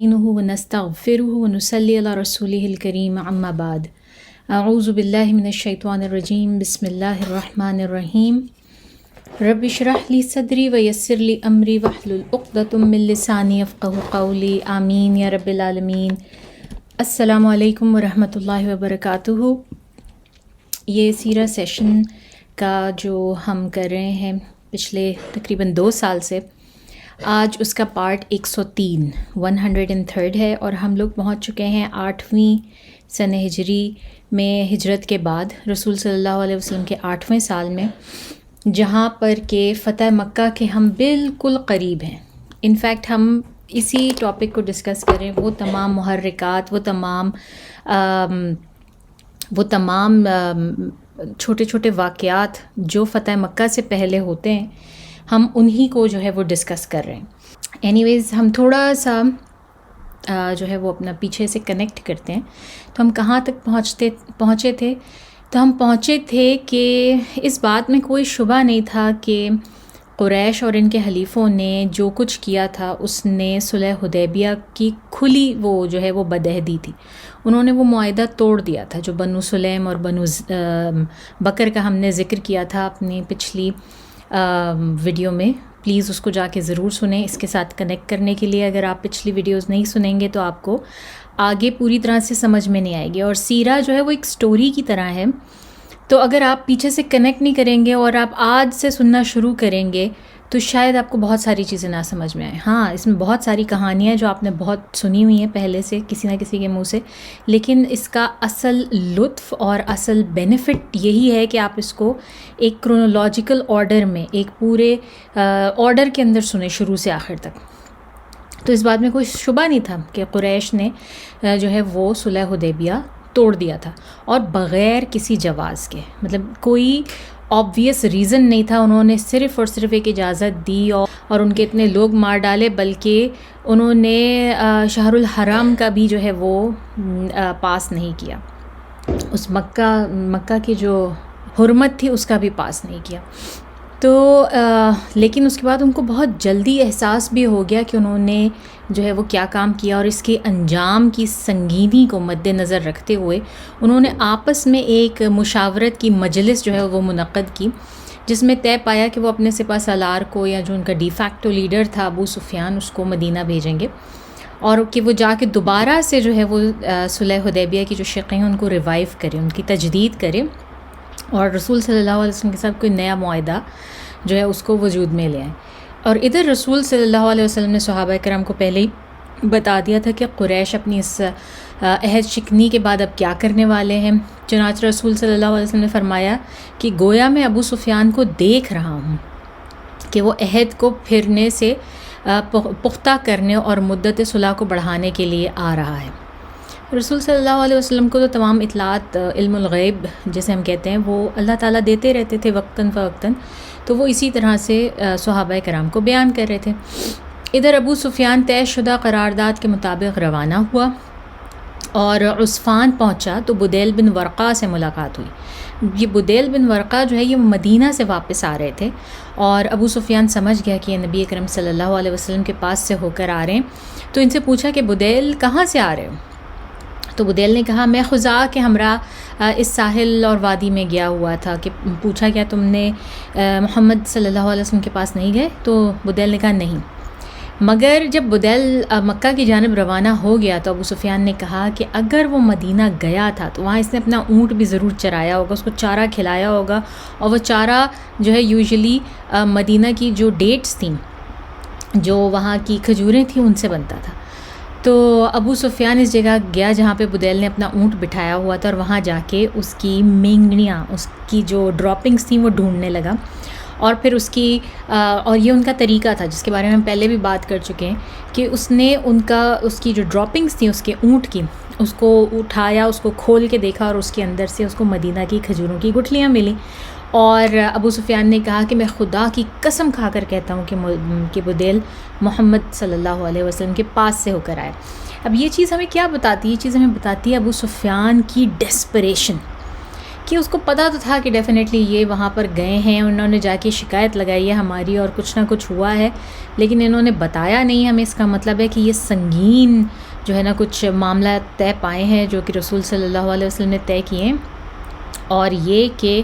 نستعينه ونستغفره ونصلي على رسوله الكريم أما بعد أعوذ بالله من الشيطان الرجيم بسم الله الرحمن الرحيم رب اشرح لي صدري ويسر لي أمري واحلل عقدة من لساني يفقهوا قولي آمين يا رب العالمين۔ السلام علیکم ورحمۃ اللہ وبرکاتہ۔ یہ سیرہ سیشن کا جو ہم کر رہے ہیں پچھلے تقریباً 2 سال سے، آج اس کا پارٹ 103 ہے، اور ہم لوگ پہنچ چکے ہیں 8ویں سنہ ہجری میں، ہجرت کے بعد رسول صلی اللہ علیہ وسلم کے 8ویں سال میں، جہاں پر کہ فتح مکہ کے ہم بالکل قریب ہیں۔ انفیکٹ ہم اسی ٹاپک کو ڈسکس کریں، وہ تمام محرکات، وہ تمام چھوٹے چھوٹے واقعات جو فتح مکہ سے پہلے ہوتے ہیں، ہم انہی کو جو ہے وہ ڈسکس کر رہے ہیں۔ اینی ویز ہم تھوڑا سا جو ہے وہ اپنا پیچھے سے کنیکٹ کرتے ہیں۔ تو ہم کہاں تک پہنچے تھے؟ تو ہم پہنچے تھے کہ اس بات میں کوئی شبہ نہیں تھا کہ قریش اور ان کے حلیفوں نے جو کچھ کیا تھا، اس نے صلح حدیبیہ کی کھلی وہ جو ہے وہ بدعہدی تھی۔ انہوں نے وہ معاہدہ توڑ دیا تھا جو بنو سلیم اور بنو بکر کا ہم نے ذکر کیا تھا اپنی پچھلی ویڈیو میں۔ پلیز اس کو جا کے ضرور سنیں، اس کے ساتھ کنیکٹ کرنے کے لیے۔ اگر آپ پچھلی ویڈیوز نہیں سنیں گے تو آپ کو آگے پوری طرح سے سمجھ میں نہیں آئے گی۔ اور سیرہ جو ہے وہ ایک سٹوری کی طرح ہے، تو اگر آپ پیچھے سے کنیکٹ نہیں کریں گے اور آپ آج سے سننا شروع کریں گے تو شاید آپ کو بہت ساری چیزیں نہ سمجھ میں آئیں۔ ہاں، اس میں بہت ساری کہانیاں جو آپ نے بہت سنی ہوئی ہیں پہلے سے کسی نہ کسی کے منہ سے، لیکن اس کا اصل لطف اور اصل بینیفٹ یہی ہے کہ آپ اس کو ایک کرونولوجیکل آرڈر میں، ایک پورے آرڈر کے اندر سنیں، شروع سے آخر تک۔ تو اس بات میں کوئی شبہ نہیں تھا کہ قریش نے جو ہے وہ صلح حدیبیہ توڑ دیا تھا، اور بغیر کسی جواز کے، مطلب کوئی آبویس ریزن نہیں تھا۔ انہوں نے صرف اور صرف ایک اجازت دی اور ان کے اتنے لوگ مار ڈالے، بلکہ انہوں نے شہر الحرام کا بھی جو ہے وہ پاس نہیں کیا، اس مکہ کی جو حرمت تھی اس کا بھی پاس نہیں کیا۔ تو لیکن اس کے بعد ان کو بہت جلدی احساس بھی ہو گیا کہ انہوں نے جو ہے وہ کیا کام کیا، اور اس کے انجام کی سنگینی کو مد نظر رکھتے ہوئے انہوں نے آپس میں ایک مشاورت کی مجلس جو ہے وہ منعقد کی، جس میں طے پایا کہ وہ اپنے سپہ سالار کو، یا جو ان کا ڈی فیکٹو لیڈر تھا ابو سفیان، اس کو مدینہ بھیجیں گے، اور کہ وہ جا کے دوبارہ سے جو ہے وہ صلح حدیبیہ کی جو شقیں ہیں ان کو ریوائیو کرے، ان کی تجدید کرے، اور رسول صلی اللہ علیہ وسلم کے ساتھ کوئی نیا معاہدہ جو ہے اس کو وجود میں لے آئیں۔ اور ادھر رسول صلی اللہ علیہ وسلم نے صحابہ کرام کو پہلے ہی بتا دیا تھا کہ قریش اپنی اس عہد شکنی کے بعد اب کیا کرنے والے ہیں۔ چنانچہ رسول صلی اللہ علیہ وسلم نے فرمایا کہ گویا میں ابو سفیان کو دیکھ رہا ہوں کہ وہ عہد کو پھرنے سے پختہ کرنے اور مدت صلح کو بڑھانے کے لیے آ رہا ہے۔ رسول صلی اللہ علیہ وسلم کو تو تمام اطلاعات، علم الغیب جسے ہم کہتے ہیں، وہ اللہ تعالیٰ دیتے رہتے تھے وقتاً فوقتاً، تو وہ اسی طرح سے صحابہ کرام کو بیان کر رہے تھے۔ ادھر ابو سفیان طے شدہ قرارداد کے مطابق روانہ ہوا اور عسفان پہنچا تو بدیل بن ورقہ سے ملاقات ہوئی۔ یہ بدیل بن ورقہ جو ہے یہ مدینہ سے واپس آ رہے تھے، اور ابو سفیان سمجھ گیا کہ یہ نبی اکرم صلی اللہ علیہ وسلم کے پاس سے ہو کر آ رہے ہیں، تو ان سے پوچھا کہ بدیل کہاں سے آ رہے ہو؟ تو بدیل نے کہا میں خزاع کے ہمراہ اس ساحل اور وادی میں گیا ہوا تھا۔ کہ پوچھا کیا تم نے محمد صلی اللہ علیہ وسلم کے پاس نہیں گئے؟ تو بدیل نے کہا نہیں۔ مگر جب بدیل مکہ کی جانب روانہ ہو گیا تو ابو سفیان نے کہا کہ اگر وہ مدینہ گیا تھا تو وہاں اس نے اپنا اونٹ بھی ضرور چرایا ہوگا، اس کو چارہ کھلایا ہوگا، اور وہ چارہ جو ہے یوزلی مدینہ کی جو ڈیٹس تھیں، جو وہاں کی کھجوریں تھیں، ان سے بنتا تھا۔ تو ابو سفیان اس جگہ گیا جہاں پہ بدیل نے اپنا اونٹ بٹھایا ہوا تھا، اور وہاں جا کے اس کی مینگنیاں، اس کی جو ڈراپنگز تھیں وہ ڈھونڈنے لگا، اور پھر اس کی اور یہ ان کا طریقہ تھا جس کے بارے میں ہم پہلے بھی بات کر چکے ہیں کہ اس نے اس کی جو ڈراپنگز تھیں اس کے اونٹ کی، اس کو اٹھایا، اس کو کھول کے دیکھا، اور اس کے اندر سے اس کو مدینہ کی کھجوروں کی گٹھلیاں ملیں۔ اور ابو سفیان نے کہا کہ میں خدا کی قسم کھا کر کہتا ہوں کہ بدیل محمد صلی اللہ علیہ وسلم کے پاس سے ہو کر آئے۔ اب یہ چیز ہمیں کیا بتاتی ہے؟ یہ چیز ہمیں بتاتی ہے ابو سفیان کی ڈیسپریشن، کہ اس کو پتہ تو تھا کہ ڈیفینیٹلی یہ وہاں پر گئے ہیں، انہوں نے جا کے شکایت لگائی ہے ہماری اور کچھ نہ کچھ ہوا ہے، لیکن انہوں نے بتایا نہیں ہمیں. اس کا مطلب ہے کہ یہ سنگین جو ہے نا کچھ معاملات طے پائے ہیں جو کہ رسول صلی اللہ علیہ وسلم نے طے کیے ہیں، اور یہ کہ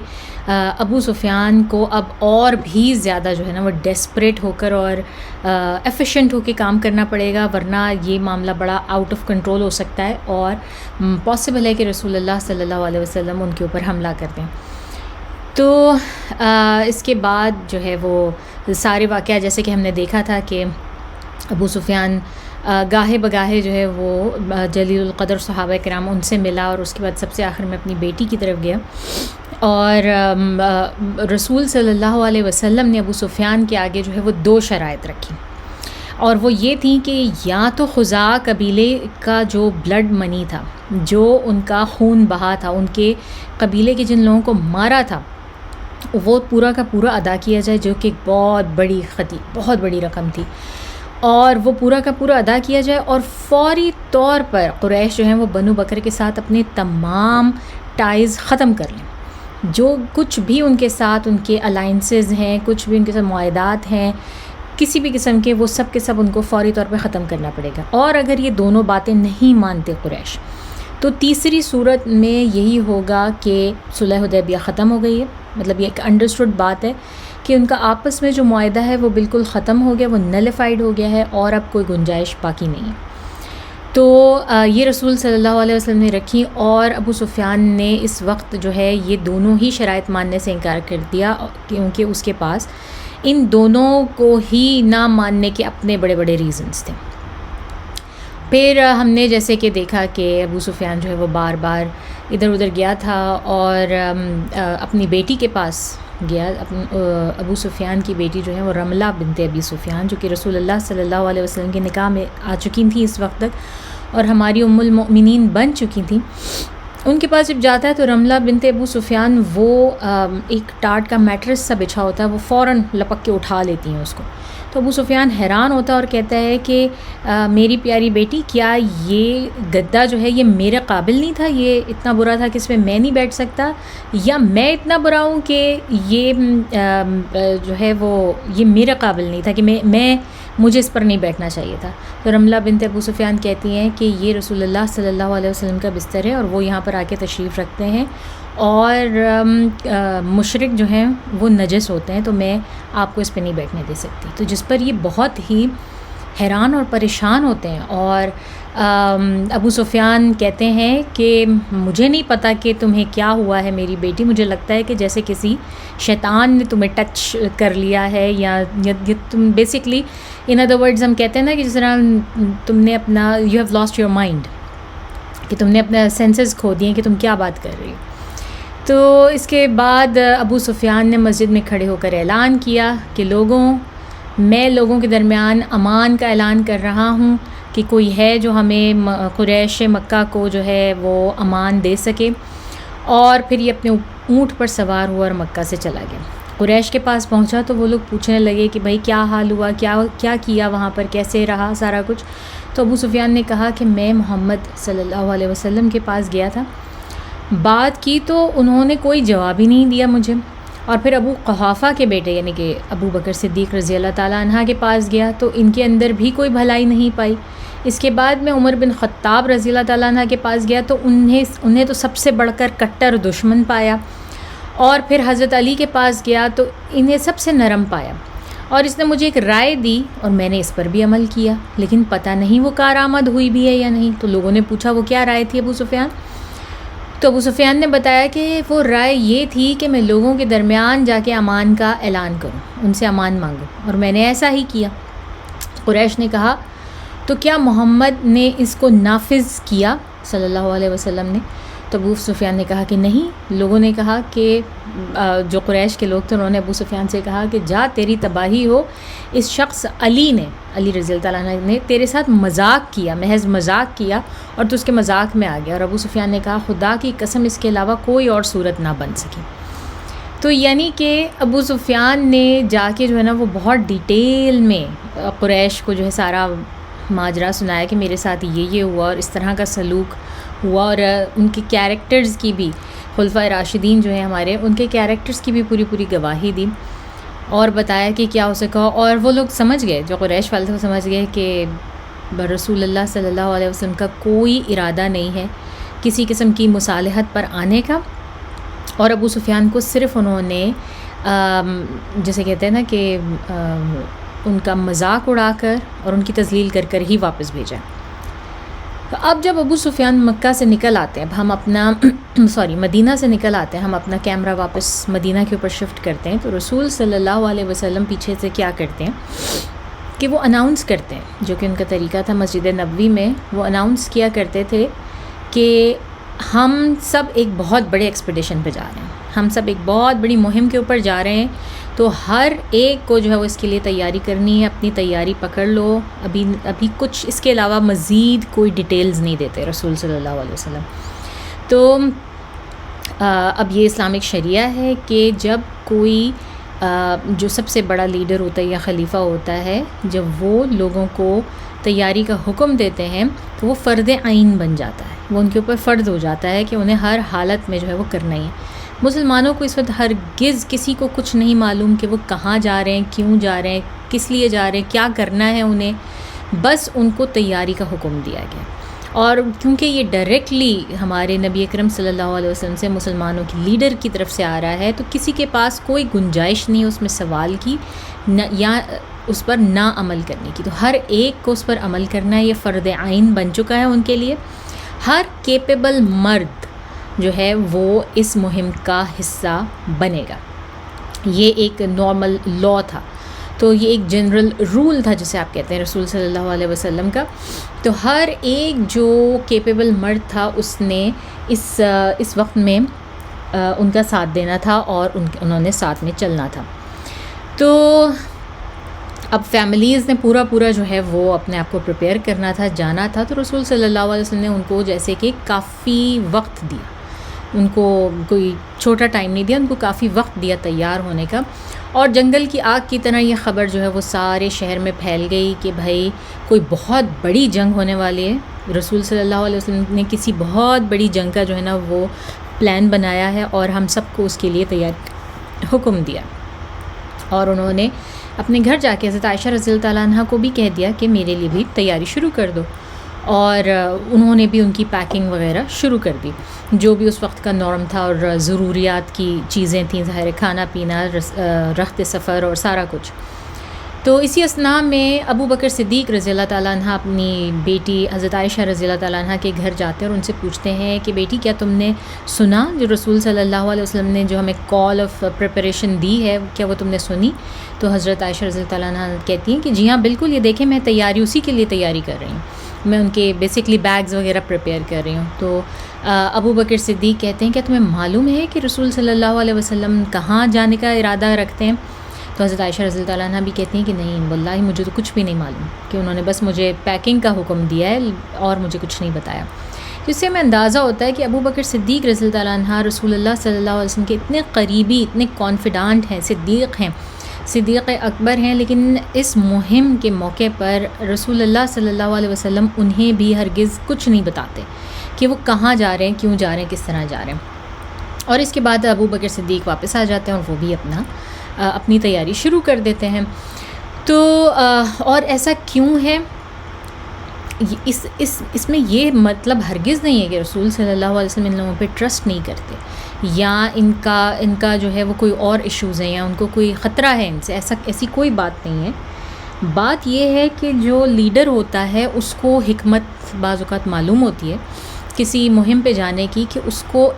ابو سفیان کو اب اور بھی زیادہ جو ہے نا وہ ڈیسپریٹ ہو کر اور ایفیشینٹ ہو کے کام کرنا پڑے گا، ورنہ یہ معاملہ بڑا آؤٹ آف کنٹرول ہو سکتا ہے اور پاسبل ہے کہ رسول اللہ صلی اللہ علیہ وسلم ان کے اوپر حملہ کر دیں. تو اس کے بعد جو ہے وہ سارے واقعہ جیسے کہ ہم نے دیکھا تھا کہ ابو سفیان گاہے بگاہے جو ہے وہ جلیل القدر صحابہ کرام ان سے ملا، اور اس کے بعد سب سے آخر میں اپنی بیٹی کی طرف گیا. اور رسول صلی اللہ علیہ وسلم نے ابو سفیان کے آگے جو ہے وہ 2 شرائط رکھی، اور وہ یہ تھیں کہ یا تو خزاع قبیلے کا جو بلڈ منی تھا، جو ان کا خون بہا تھا، ان کے قبیلے کے جن لوگوں کو مارا تھا، وہ پورا کا پورا ادا کیا جائے، جو کہ بہت بڑی رقم تھی، اور وہ پورا کا پورا ادا کیا جائے، اور فوری طور پر قریش جو ہیں وہ بنو بکر کے ساتھ اپنے تمام ٹائز ختم کر لیں. جو کچھ بھی ان کے ساتھ ان کے الائنسز ہیں، کچھ بھی ان کے ساتھ معاہدات ہیں کسی بھی قسم کے، وہ سب کے سب ان کو فوری طور پہ ختم کرنا پڑے گا. اور اگر یہ دونوں باتیں نہیں مانتے قریش، تو تیسری صورت میں یہی ہوگا کہ صلح حدیبیہ ختم ہو گئی ہے. مطلب یہ ایک انڈرسٹوڈ بات ہے کہ ان کا آپس میں جو معاہدہ ہے وہ بالکل ختم ہو گیا، وہ نلیفائڈ ہو گیا ہے، اور اب کوئی گنجائش باقی نہیں ہے. تو یہ رسول صلی اللہ علیہ وسلم نے رکھی، اور ابو سفیان نے اس وقت جو ہے یہ دونوں ہی شرائط ماننے سے انکار کر دیا، کیونکہ اس کے پاس ان دونوں کو ہی نہ ماننے کے اپنے بڑے بڑے ریزنز تھے. پھر ہم نے جیسے کہ دیکھا کہ ابو سفیان جو ہے وہ بار بار ادھر ادھر گیا تھا، اور اپنی بیٹی کے پاس گیا. ابو سفیان کی بیٹی جو ہے وہ رملہ بنت ابی سفیان، جو کہ رسول اللہ صلی اللہ علیہ وسلم کے نکاح میں آ چکی تھیں اس وقت تک، اور ہماری ام المؤمنین بن چکی تھیں. ان کے پاس جب جاتا ہے تو رملہ بنت ابو سفیان وہ ایک ٹاٹ کا میٹرس سا بچھا ہوتا ہے، وہ فوراً لپک کے اٹھا لیتی ہیں اس کو. تو ابو سفیان حیران ہوتا ہے اور کہتا ہے کہ میری پیاری بیٹی، کیا یہ گدا جو ہے یہ میرے قابل نہیں تھا؟ یہ اتنا برا تھا کہ اس میں نہیں بیٹھ سکتا، یا میں اتنا برا ہوں کہ یہ جو ہے وہ یہ میرے قابل نہیں تھا کہ مجھے اس پر نہیں بیٹھنا چاہیے تھا. تو رملہ بنت ابو سفیان کہتی ہیں کہ یہ رسول اللہ صلی اللہ علیہ وسلم کا بستر ہے، اور وہ یہاں پر آ کے تشریف رکھتے ہیں، اور مشرک جو ہیں وہ نجس ہوتے ہیں، تو میں آپ کو اس پہ نہیں بیٹھنے دے سکتی. تو جس پر یہ بہت ہی حیران اور پریشان ہوتے ہیں، اور ابو سفیان کہتے ہیں کہ مجھے نہیں پتہ کہ تمہیں کیا ہوا ہے میری بیٹی، مجھے لگتا ہے کہ جیسے کسی شیطان نے تمہیں ٹچ کر لیا ہے، یا تم بیسکلی ان ادر ورڈز ہم کہتے ہیں نا کہ جس طرح تم نے اپنا you have lost your mind, کہ تم نے اپنا سینسز کھو دیے کہ تم کیا بات کر رہی ہو. تو اس کے بعد ابو سفیان نے مسجد میں کھڑے ہو کر اعلان کیا کہ میں لوگوں کے درمیان امان کا اعلان کر رہا ہوں کہ کوئی ہے جو ہمیں قریش مکہ کو جو ہے وہ امان دے سکے. اور پھر یہ اپنے اونٹ پر سوار ہوا اور مکہ سے چلا گیا. قریش کے پاس پہنچا تو وہ لوگ پوچھنے لگے کہ بھائی کیا حال ہوا، کیا کیا وہاں پر، کیسے رہا سارا کچھ. تو ابو سفیان نے کہا کہ میں محمد صلی اللہ علیہ وسلم کے پاس گیا تھا، بات کی تو انہوں نے کوئی جواب ہی نہیں دیا مجھے. اور پھر ابو قحافہ کے بیٹے یعنی کہ ابو بکر صدیق رضی اللہ تعالیٰ عنہ کے پاس گیا تو ان کے اندر بھی کوئی بھلائی نہیں پائی. اس کے بعد میں عمر بن خطاب رضی اللہ تعالیٰ عنہ کے پاس گیا تو انہیں تو سب سے بڑھ کر کٹر دشمن پایا. اور پھر حضرت علی کے پاس گیا تو انہیں سب سے نرم پایا. اور اس نے مجھے ایک رائے دی اور میں نے اس پر بھی عمل کیا، لیکن پتہ نہیں وہ کارآمد ہوئی بھی ہے یا نہیں. تو لوگوں نے پوچھا وہ کیا رائے تھی ابو سفیان؟ تو ابو سفیان نے بتایا کہ وہ رائے یہ تھی کہ میں لوگوں کے درمیان جا کے امان کا اعلان کروں، ان سے امان مانگوں، اور میں نے ایسا ہی کیا. قریش نے کہا تو کیا محمد نے اس کو نافذ کیا صلی اللہ علیہ وسلم نے؟ تو ابو سفیان نے کہا کہ نہیں. لوگوں نے کہا کہ جو قریش کے لوگ تھے انہوں نے ابو سفیان سے کہا کہ جا تیری تباہی ہو، اس شخص علی رضی اللہ تعالیٰ عنہ نے تیرے ساتھ مذاق کیا، محض مذاق کیا، اور تو اس کے مذاق میں آ گیا. اور ابو سفیان نے کہا خدا کی قسم اس کے علاوہ کوئی اور صورت نہ بن سکی. تو یعنی کہ ابو سفیان نے جا کے جو ہے نا وہ بہت ڈیٹیل میں قریش کو جو ہے سارا ماجرا سنایا کہ میرے ساتھ یہ ہوا اور اس طرح کا سلوک ہوا، اور ان کے کیریکٹرز کی بھی خلفائے راشدین جو ہیں ہمارے، ان کے کیریکٹرز کی بھی پوری گواہی دی اور بتایا کہ کیا ہو سکا. اور وہ لوگ سمجھ گئے، جو قریش والے تھے وہ سمجھ گئے کہ رسول اللہ صلی اللہ علیہ وسلم کا کوئی ارادہ نہیں ہے کسی قسم کی مصالحت پر آنے کا، اور ابو سفیان کو صرف انہوں نے جیسے کہتے ہیں نا کہ ان کا مذاق اڑا کر اور ان کی تذلیل کر کر ہی واپس بھیجا. تو اب جب ابو سفیان مکہ سے نکل آتے ہیں، اب ہم اپنا مدینہ سے نکل آتے ہیں، ہم اپنا کیمرہ واپس مدینہ کے اوپر شفٹ کرتے ہیں، تو رسول صلی اللہ علیہ وسلم پیچھے سے کیا کرتے ہیں کہ وہ اناؤنس کرتے ہیں، جو کہ ان کا طریقہ تھا مسجد نبوی میں. وہ اناؤنس کیا کرتے تھے کہ ہم سب ایک بہت بڑے ایکسپیڈیشن پہ جا رہے ہیں، ہم سب ایک بہت بڑی مہم کے اوپر جا رہے ہیں، تو ہر ایک کو جو ہے وہ اس کے لیے تیاری کرنی ہے، اپنی تیاری پکڑ لو. ابھی کچھ اس کے علاوہ مزید کوئی ڈیٹیلز نہیں دیتے رسول صلی اللہ علیہ وسلم. تو اب یہ اسلامک شریعہ ہے کہ جب کوئی جو سب سے بڑا لیڈر ہوتا ہے یا خلیفہ ہوتا ہے، جب وہ لوگوں کو تیاری کا حکم دیتے ہیں تو وہ فرض عین بن جاتا ہے، وہ ان کے اوپر فرض ہو جاتا ہے کہ انہیں ہر حالت میں جو ہے وہ کرنا ہی ہے. مسلمانوں کو اس وقت ہرگز کسی کو کچھ نہیں معلوم کہ وہ کہاں جا رہے ہیں، کیوں جا رہے ہیں، کس لیے جا رہے ہیں، کیا کرنا ہے انہیں، بس ان کو تیاری کا حکم دیا گیا. اور کیونکہ یہ ڈائریکٹلی ہمارے نبی اکرم صلی اللہ علیہ وسلم سے مسلمانوں کی لیڈر کی طرف سے آ رہا ہے، تو کسی کے پاس کوئی گنجائش نہیں اس میں سوال کی یا اس پر نہ عمل کرنے کی. تو ہر ایک کو اس پر عمل کرنا ہے، یہ فرض عین بن چکا ہے ان کے لیے. ہر کیپیبل مرد جو ہے وہ اس مہم کا حصہ بنے گا. یہ ایک نارمل لا تھا، تو یہ ایک جنرل رول تھا جسے آپ کہتے ہیں رسول صلی اللہ علیہ وسلم کا. تو ہر ایک جو کیپیبل مرد تھا اس نے اس وقت میں ان کا ساتھ دینا تھا اور انہوں نے ساتھ میں چلنا تھا. تو اب فیملیز نے پورا جو ہے وہ اپنے آپ کو پریپیئر کرنا تھا، جانا تھا. تو رسول صلی اللہ علیہ وسلم نے ان کو جیسے کہ کافی وقت دیا، ان کو کوئی چھوٹا ٹائم نہیں دیا، ان کو کافی وقت دیا تیار ہونے کا. اور جنگل کی آگ کی طرح یہ خبر جو ہے وہ سارے شہر میں پھیل گئی کہ بھائی کوئی بہت بڑی جنگ ہونے والی ہے. رسول صلی اللہ علیہ وسلم نے کسی بہت بڑی جنگ کا جو ہے نا وہ پلان بنایا ہے اور ہم سب کو اس کے لیے تیار حکم دیا. اور انہوں نے اپنے گھر جا کے حضرت عائشہ رضی اللہ تعالیٰ عنہ کو بھی کہہ دیا کہ میرے لیے بھی تیاری شروع کر دو، اور انہوں نے بھی ان کی پیکنگ وغیرہ شروع کر دی، جو بھی اس وقت کا نارم تھا اور ضروریات کی چیزیں تھیں، ظاہر کھانا پینا، رخت سفر اور سارا کچھ. تو اسی اثناء میں ابو بکر صدیق رضی اللہ تعالیٰ عنہ اپنی بیٹی حضرت عائشہ رضی اللہ تعالیٰ عنہ کے گھر جاتے ہیں اور ان سے پوچھتے ہیں کہ بیٹی کیا تم نے سنا جو رسول صلی اللہ علیہ وسلم نے جو ہمیں کال آف پریپریشن دی ہے، کیا وہ تم نے سنی؟ تو حضرت عائشہ رضی اللہ تعالیٰ عنہ کہتی ہیں کہ جی ہاں بالکل، یہ دیکھیں میں تیاری اسی کے لیے تیاری کر رہی ہوں، میں ان کے بیسکلی بیگز وغیرہ پریپیئر کر رہی ہوں. تو ابو بکر صدیق کہتے ہیں کہ تمہیں معلوم ہے کہ رسول صلی اللہ علیہ وسلم کہاں جانے کا ارادہ رکھتے ہیں؟ تو حضرت عائشہ رضی اللہ تعالیٰ عنہ بھی کہتی ہیں کہ نہیں واللہ مجھے تو کچھ بھی نہیں معلوم، کہ انہوں نے بس مجھے پیکنگ کا حکم دیا ہے اور مجھے کچھ نہیں بتایا. جس سے ہمیں اندازہ ہوتا ہے کہ ابو بکر صدیق رضی اللہ تعالیٰ عنہ رسول اللہ صلی اللہ علیہ وسلم کے اتنے قریبی، اتنے کانفیڈنٹ ہیں، صدیق اکبر ہیں، لیکن اس مہم کے موقع پر رسول اللہ صلی اللہ علیہ وسلم انہیں بھی ہرگز کچھ نہیں بتاتے کہ وہ کہاں جا رہے ہیں، کیوں جا رہے ہیں، کس طرح جا رہے ہیں. اور اس کے بعد ابو بکر صدیق واپس آ جاتے ہیں اور وہ بھی اپنی تیاری شروع کر دیتے ہیں. تو اور ایسا کیوں ہے؟ اس میں یہ مطلب ہرگز نہیں ہے کہ رسول صلی اللہ علیہ وسلم ان لوگوں پہ ٹرسٹ نہیں کرتے یا ان کا جو ہے وہ کوئی اور ایشوز ہیں یا ان کو کوئی خطرہ ہے ان سے، ایسی کوئی بات نہیں ہے. بات یہ ہے کہ جو لیڈر ہوتا ہے اس کو حکمت بعض اوقات معلوم ہوتی ہے کسی مہم پہ جانے کی، کہ اس کو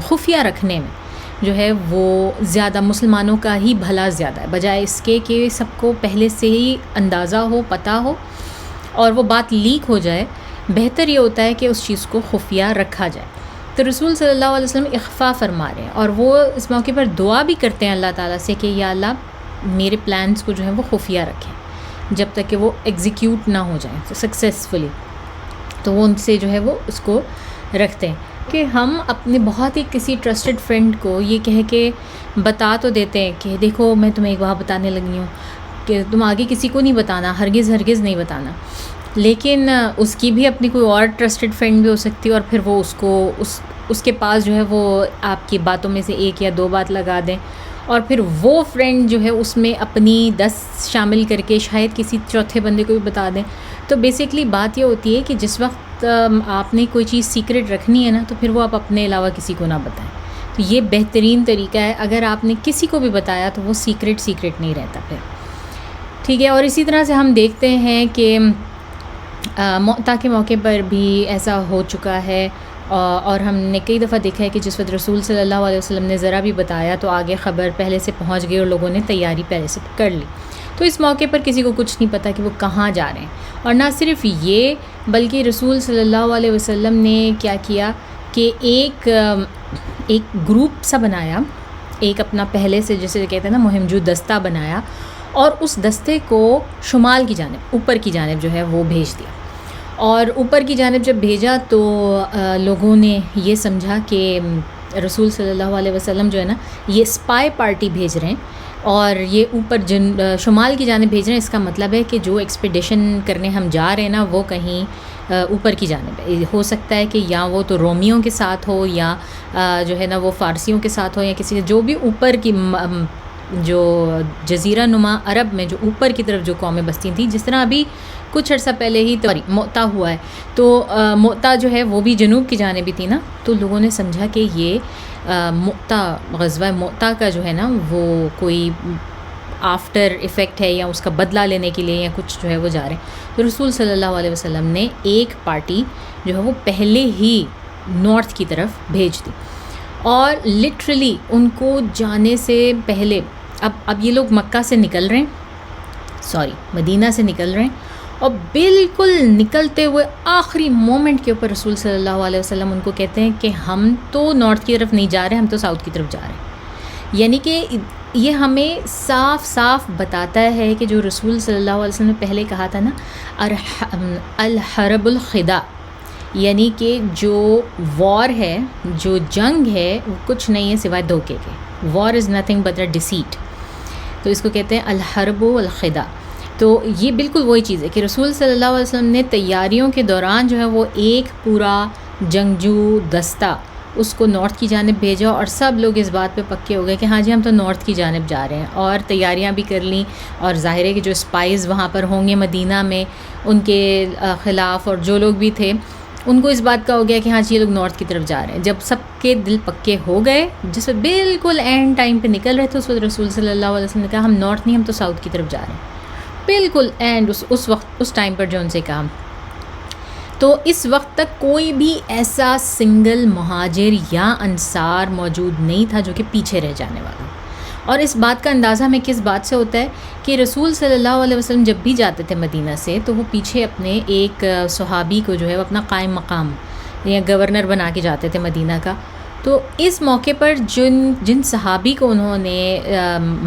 خفیہ رکھنے میں جو ہے وہ زیادہ مسلمانوں کا ہی بھلا زیادہ ہے، بجائے اس کے کہ سب کو پہلے سے ہی اندازہ ہو، پتہ ہو اور وہ بات لیک ہو جائے. بہتر یہ ہوتا ہے کہ اس چیز کو خفیہ رکھا جائے. تو رسول صلی اللہ علیہ وسلم اخفا فرما رہے ہیں اور وہ اس موقع پر دعا بھی کرتے ہیں اللہ تعالیٰ سے کہ یا اللہ میرے پلانس کو جو ہے وہ خفیہ رکھیں جب تک کہ وہ ایگزیکیوٹ نہ ہو جائیں سکسیزفلی. تو وہ ان سے جو ہے وہ اس کو رکھتے ہیں کہ ہم اپنے بہت ہی کسی ٹرسٹڈ فرینڈ کو یہ کہہ کے بتا تو دیتے ہیں کہ دیکھو میں تمہیں ایک بات بتانے لگی ہوں کہ تم آگے کسی کو نہیں بتانا، ہرگز نہیں بتانا، لیکن اس کی بھی اپنی کوئی اور ٹرسٹڈ فرینڈ بھی ہو سکتی ہے اور پھر وہ اس کو اس کے پاس جو ہے وہ آپ کی باتوں میں سے ایک یا دو بات لگا دیں، اور پھر وہ فرینڈ جو ہے اس میں اپنی 10 شامل کر کے شاید کسی چوتھے بندے کو بھی بتا دیں. تو بیسکلی بات یہ ہوتی ہے کہ جس وقت آپ نے کوئی چیز سیکرٹ رکھنی ہے نا، تو پھر وہ آپ اپنے علاوہ کسی کو نہ بتائیں. تو یہ بہترین طریقہ ہے. اگر آپ نے کسی کو بھی بتایا تو وہ سیکرٹ نہیں رہتا پھر، ٹھیک ہے. اور اسی طرح سے ہم دیکھتے ہیں کہ موتا کے موقع پر بھی ایسا ہو چکا ہے، اور ہم نے کئی دفعہ دیکھا ہے کہ جس وقت رسول صلی اللہ علیہ وسلم نے ذرا بھی بتایا تو آگے خبر پہلے سے پہنچ گئی اور لوگوں نے تیاری پہلے سے کر لی. تو اس موقع پر کسی کو کچھ نہیں پتہ کہ وہ کہاں جا رہے ہیں. اور نہ صرف یہ بلکہ رسول صلی اللہ علیہ وسلم نے کیا کیا کہ ایک گروپ سا بنایا، ایک اپنا پہلے سے جیسے کہتے ہیں نا مہم جو دستہ بنایا، اور اس دستے کو شمال کی جانب، اوپر کی جانب جو ہے وہ بھیج دیا. اور اوپر کی جانب جب بھیجا تو لوگوں نے یہ سمجھا کہ رسول صلی اللہ علیہ وسلم جو ہے نا یہ اسپائی پارٹی بھیج رہے ہیں، اور یہ اوپر شمال کی جانب بھیج رہے ہیں. اس کا مطلب ہے کہ جو ایکسپیڈیشن کرنے ہم جا رہے ہیں نا وہ کہیں اوپر کی جانب ہے. ہو سکتا ہے کہ یا وہ تو رومیوں کے ساتھ ہو، یا جو ہے نا وہ فارسیوں کے ساتھ ہو، یا کسی جو بھی اوپر کی جو جزیرہ نما عرب میں جو اوپر کی طرف جو قومیں بستی تھیں. جس طرح ابھی کچھ عرصہ پہلے ہی موتا ہوا ہے، تو موتا جو ہے وہ بھی جنوب کی جانب ہی تھی نا. تو لوگوں نے سمجھا کہ یہ موتا، غزوہ موتا کا جو ہے نا وہ کوئی آفٹر ایفیکٹ ہے، یا اس کا بدلہ لینے کے لیے یا کچھ جو ہے وہ جا رہے ہیں. تو رسول صلی اللہ علیہ وسلم نے ایک پارٹی جو ہے وہ پہلے ہی نارتھ کی طرف بھیج دی، اور لٹرلی ان کو جانے سے پہلے اب یہ لوگ مکہ سے نکل رہے ہیں، مدینہ سے نکل رہے ہیں، اور بالکل نکلتے ہوئے آخری مومنٹ کے اوپر رسول صلی اللہ علیہ وسلم ان کو کہتے ہیں کہ ہم تو نارتھ کی طرف نہیں جا رہے، ہم تو ساؤتھ کی طرف جا رہے ہیں. یعنی کہ یہ ہمیں صاف صاف بتاتا ہے کہ جو رسول صلی اللہ علیہ وسلم نے پہلے کہا تھا نا الحرب الخداع، یعنی کہ جو وار ہے، جو جنگ ہے، وہ کچھ نہیں ہے سوائے دھوکے کے. وار is nothing but a deceit. تو اس کو کہتے ہیں الحرب الخداع. تو یہ بالکل وہی چیز ہے کہ رسول صلی اللہ علیہ وسلم نے تیاریوں کے دوران جو ہے وہ ایک پورا جنگجو دستہ اس کو نارتھ کی جانب بھیجا، اور سب لوگ اس بات پہ پکے ہو گئے کہ ہاں جی ہم تو نارتھ کی جانب جا رہے ہیں، اور تیاریاں بھی کر لیں. اور ظاہر ہے کہ جو اسپائز وہاں پر ہوں گے مدینہ میں ان کے خلاف، اور جو لوگ بھی تھے ان کو اس بات کا ہو گیا کہ ہاں جی یہ لوگ نارتھ کی طرف جا رہے ہیں. جب سب کے دل پکے ہو گئے، جس وقت بالکل اینڈ ٹائم پہ نکل رہے تھے، اس وقت رسول صلی اللہ علیہ وسلم نے کہا ہم نارتھ نہیں، ہم تو ساؤتھ کی طرف جا رہے ہیں. بالکل اینڈ اس وقت اس ٹائم پر جو ان سے کہا. تو اس وقت تک کوئی بھی ایسا سنگل مہاجر یا انصار موجود نہیں تھا جو کہ پیچھے رہ جانے والا. اور اس بات کا اندازہ ہمیں کس بات سے ہوتا ہے کہ رسول صلی اللہ علیہ وسلم جب بھی جاتے تھے مدینہ سے تو وہ پیچھے اپنے ایک صحابی کو جو ہے وہ اپنا قائم مقام یا گورنر بنا کے جاتے تھے مدینہ کا. تو اس موقع پر جن صحابی کو انہوں نے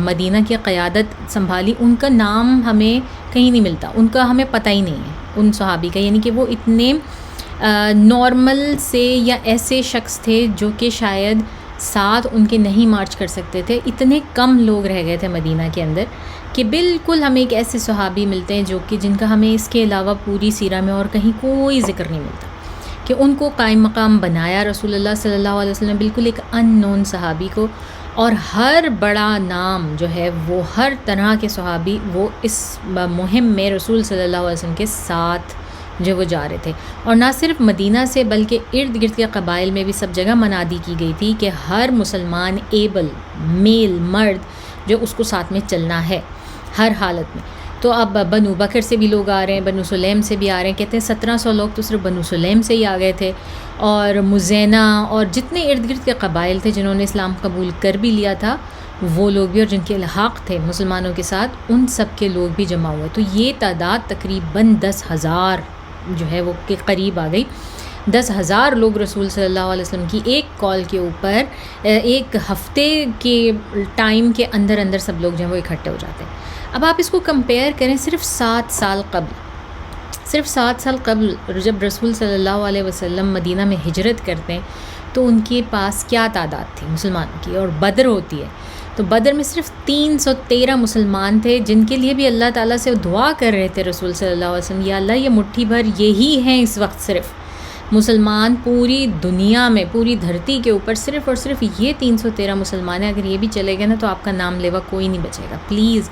مدینہ کی قیادت سنبھالی، ان کا نام ہمیں کہیں نہیں ملتا، ان کا ہمیں پتہ ہی نہیں ہے ان صحابی کا. یعنی کہ وہ اتنے نارمل سے یا ایسے شخص تھے جو کہ شاید ساتھ ان کے نہیں مارچ کر سکتے تھے. اتنے کم لوگ رہ گئے تھے مدینہ کے اندر کہ بالکل ہمیں ایک ایسے صحابی ملتے ہیں جو کہ جن کا ہمیں اس کے علاوہ پوری سیرہ میں اور کہیں کوئی ذکر نہیں ملتا کہ ان کو قائم مقام بنایا رسول اللہ صلی اللہ علیہ وسلم، بالکل ایک ان نون صحابی کو. اور ہر بڑا نام جو ہے وہ ہر طرح کے صحابی وہ اس مہم میں رسول صلی اللہ علیہ وسلم کے ساتھ جو وہ جا رہے تھے. اور نہ صرف مدینہ سے بلکہ ارد گرد کے قبائل میں بھی سب جگہ منادی کی گئی تھی کہ ہر مسلمان ایبل میل مرد جو اس کو ساتھ میں چلنا ہے ہر حالت میں. تو اب بنو بکر سے بھی لوگ آ رہے ہیں، بنو سلیم سے بھی آ رہے ہیں. کہتے ہیں 1700 لوگ تو صرف بنو سلیم سے ہی آ گئے تھے، اور مزینہ اور جتنے ارد گرد کے قبائل تھے جنہوں نے اسلام قبول کر بھی لیا تھا وہ لوگ بھی، اور جن کے الحاق تھے مسلمانوں کے ساتھ ان سب کے لوگ بھی جمع ہوئے. تو یہ تعداد تقریباً 10,000 جو ہے وہ کے قریب آ گئی. 10,000 لوگ رسول صلی اللہ علیہ وسلم کی ایک کال کے اوپر ایک ہفتے کے ٹائم کے اندر سب لوگ جو ہیں وہ اکٹھے ہو جاتے ہیں. اب آپ اس کو کمپیئر کریں صرف 7 سال قبل جب رسول صلی اللہ علیہ وسلم مدینہ میں ہجرت کرتے ہیں تو ان کے پاس کیا تعداد تھی مسلمانوں کی. اور بدر ہوتی ہے تو بدر میں صرف 313 مسلمان تھے جن کے لیے بھی اللہ تعالیٰ سے دعا کر رہے تھے رسول صلی اللہ علیہ وسلم، یا اللہ یہ مٹھی بھر یہی ہیں اس وقت صرف مسلمان پوری دنیا میں، پوری دھرتی کے اوپر صرف اور صرف یہ 313 مسلمان ہیں. اگر یہ بھی چلے گئے نا تو آپ کا نام لیوا کوئی نہیں بچے گا. پلیز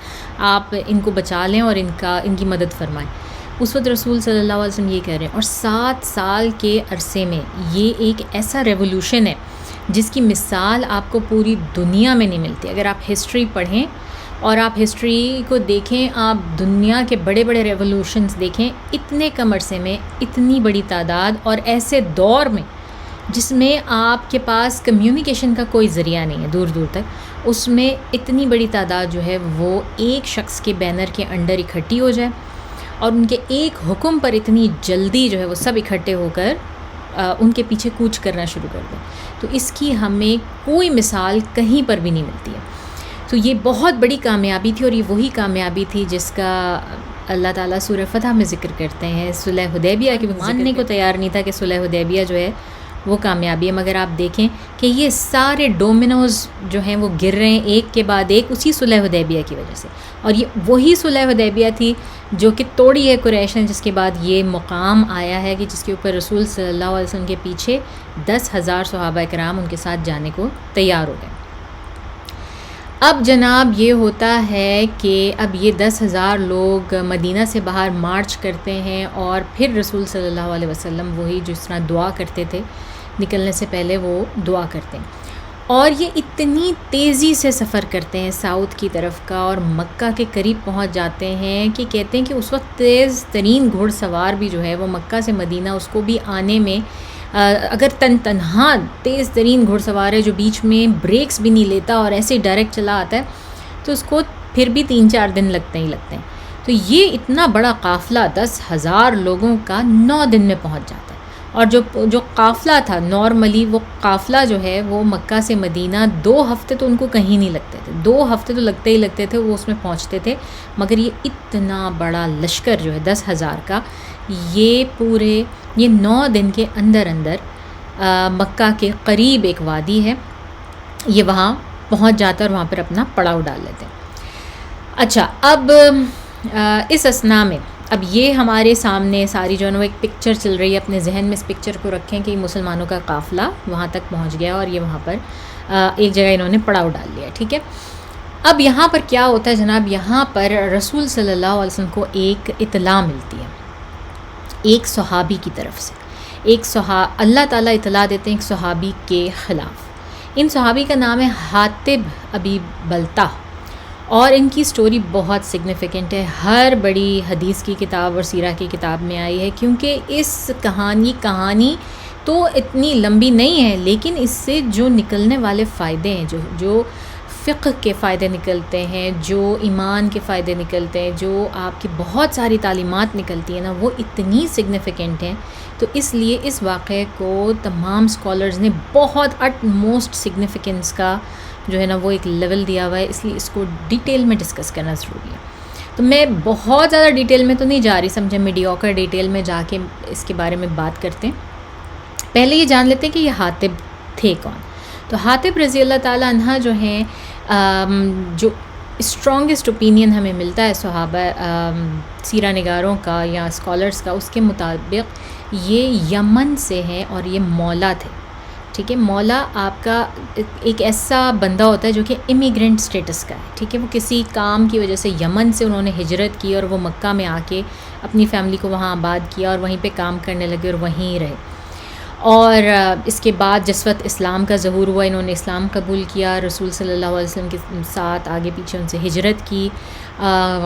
آپ ان کو بچا لیں اور ان کی مدد فرمائیں. اس وقت رسول صلی اللہ علیہ وسلم یہ کہہ رہے ہیں، اور 7 سال کے عرصے میں یہ ایک ایسا ریولوشن ہے جس کی مثال آپ کو پوری دنیا میں نہیں ملتی. اگر آپ ہسٹری پڑھیں اور آپ ہسٹری کو دیکھیں، آپ دنیا کے بڑے بڑے ریولوشنز دیکھیں، اتنے کم عرصے میں اتنی بڑی تعداد، اور ایسے دور میں جس میں آپ کے پاس کمیونیکیشن کا کوئی ذریعہ نہیں ہے دور دور تک، اس میں اتنی بڑی تعداد جو ہے وہ ایک شخص کے بینر کے انڈر اکٹھی ہو جائے اور ان کے ایک حکم پر اتنی جلدی جو ہے وہ سب اکٹھے ہو کر ان کے پیچھے کوچ کرنا شروع کر دیں، تو اس کی ہمیں کوئی مثال کہیں پر بھی نہیں ملتی ہے. تو یہ بہت بڑی کامیابی تھی، اور یہ وہی کامیابی تھی جس کا اللہ تعالیٰ سورہ فتح میں ذکر کرتے ہیں. صلح حدیبیہ کے ماننے کو تیار نہیں تھا کہ صلح حدیبیہ جو ہے وہ کامیابی ہے، مگر آپ دیکھیں کہ یہ سارے ڈومینوز جو ہیں وہ گر رہے ہیں ایک کے بعد ایک اسی صلح حدیبیہ کی وجہ سے. اور یہ وہی صلح حدیبیہ تھی جو کہ توڑی ہے قریش نے، جس کے بعد یہ مقام آیا ہے کہ جس کے اوپر رسول صلی اللہ علیہ وسلم کے پیچھے 10,000 صحابہ کرام ان کے ساتھ جانے کو تیار ہو گئے. اب جناب یہ ہوتا ہے کہ اب یہ 10,000 لوگ مدینہ سے باہر مارچ کرتے ہیں، اور پھر رسول صلی اللہ علیہ وسلم وہی جس طرح دعا کرتے تھے نکلنے سے پہلے وہ دعا کرتے ہیں، اور یہ اتنی تیزی سے سفر کرتے ہیں ساؤتھ کی طرف کا، اور مکہ کے قریب پہنچ جاتے ہیں کہ کہتے ہیں کہ اس وقت تیز ترین گھوڑ سوار بھی جو ہے وہ مکہ سے مدینہ اس کو بھی آنے میں، اگر تنہا تیز ترین گھوڑ سوار ہے جو بیچ میں بریکس بھی نہیں لیتا اور ایسے ہی ڈائریکٹ چلا آتا ہے، تو اس کو پھر بھی 3-4 دن لگتے ہیں. تو یہ اتنا بڑا قافلہ 10,000 لوگوں کا 9 دن میں پہنچ جاتا ہے. اور جو قافلہ تھا نارملی، وہ قافلہ جو ہے وہ مکہ سے مدینہ 2 ہفتے تو ان کو کہیں نہیں لگتے تھے، 2 ہفتے تو لگتے ہی لگتے تھے، وہ اس میں پہنچتے تھے. مگر یہ اتنا بڑا لشکر جو ہے 10,000 کا، یہ 9 دن کے اندر مکہ کے قریب ایک وادی ہے، یہ وہاں پہنچ جاتا ہے اور وہاں پر اپنا پڑاؤ ڈال لیتے ہیں. اچھا، اب اس اسنا میں اب یہ ہمارے سامنے ساری جو ہے نا ایک پکچر چل رہی ہے، اپنے ذہن میں اس پکچر کو رکھیں کہ مسلمانوں کا قافلہ وہاں تک پہنچ گیا اور یہ وہاں پر ایک جگہ انہوں نے پڑاؤ ڈال لیا. ٹھیک ہے، اب یہاں پر کیا ہوتا ہے جناب، یہاں پر رسول صلی اللہ علیہ وسلم کو ایک اطلاع ملتی ہے ایک صحابی کی طرف سے. اللہ تعالیٰ اطلاع دیتے ہیں ایک صحابی کے خلاف. ان صحابی کا نام ہے حاطب ابی بلتہ، اور ان کی سٹوری بہت سگنیفیکنٹ ہے، ہر بڑی حدیث کی کتاب اور سیرہ کی کتاب میں آئی ہے، کیونکہ اس کہانی تو اتنی لمبی نہیں ہے، لیکن اس سے جو نکلنے والے فائدے ہیں، جو فقہ کے فائدے نکلتے ہیں، جو ایمان کے فائدے نکلتے ہیں، جو آپ کی بہت ساری تعلیمات نکلتی ہیں نا، وہ اتنی سگنیفیکنٹ ہیں. تو اس لیے اس واقعے کو تمام اسکالرز نے بہت اٹ موسٹ سگنیفیکنس کا جو ہے نا وہ ایک لیول دیا ہوا ہے، اس لیے اس کو ڈیٹیل میں ڈسکس کرنا ضروری ہے. تو میں بہت زیادہ ڈیٹیل میں تو نہیں جا رہی، سمجھے میڈیوکر ڈیٹیل میں جا کے اس کے بارے میں بات کرتے ہیں. پہلے یہ جان لیتے ہیں کہ یہ حاطب تھے کون. تو حاطب رضی اللہ تعالیٰ عنہ جو ہیں، جو اسٹرانگسٹ اوپینین ہمیں ملتا ہے صحابہ سیرہ نگاروں کا یا اسکالرس کا، اس کے مطابق یہ یمن سے ہیں اور یہ مولا تھے. ٹھیک ہے، مولا آپ کا ایک ایسا بندہ ہوتا ہے جو کہ امیگرنٹ سٹیٹس کا ہے. ٹھیک ہے، وہ کسی کام کی وجہ سے یمن سے انہوں نے ہجرت کی اور وہ مکہ میں آ کے اپنی فیملی کو وہاں آباد کیا اور وہیں پہ کام کرنے لگے اور وہیں رہے. اور اس کے بعد جس وقت اسلام کا ظہور ہوا، انہوں نے اسلام قبول کیا، رسول صلی اللہ علیہ وسلم کے ساتھ آگے پیچھے ان سے ہجرت کی،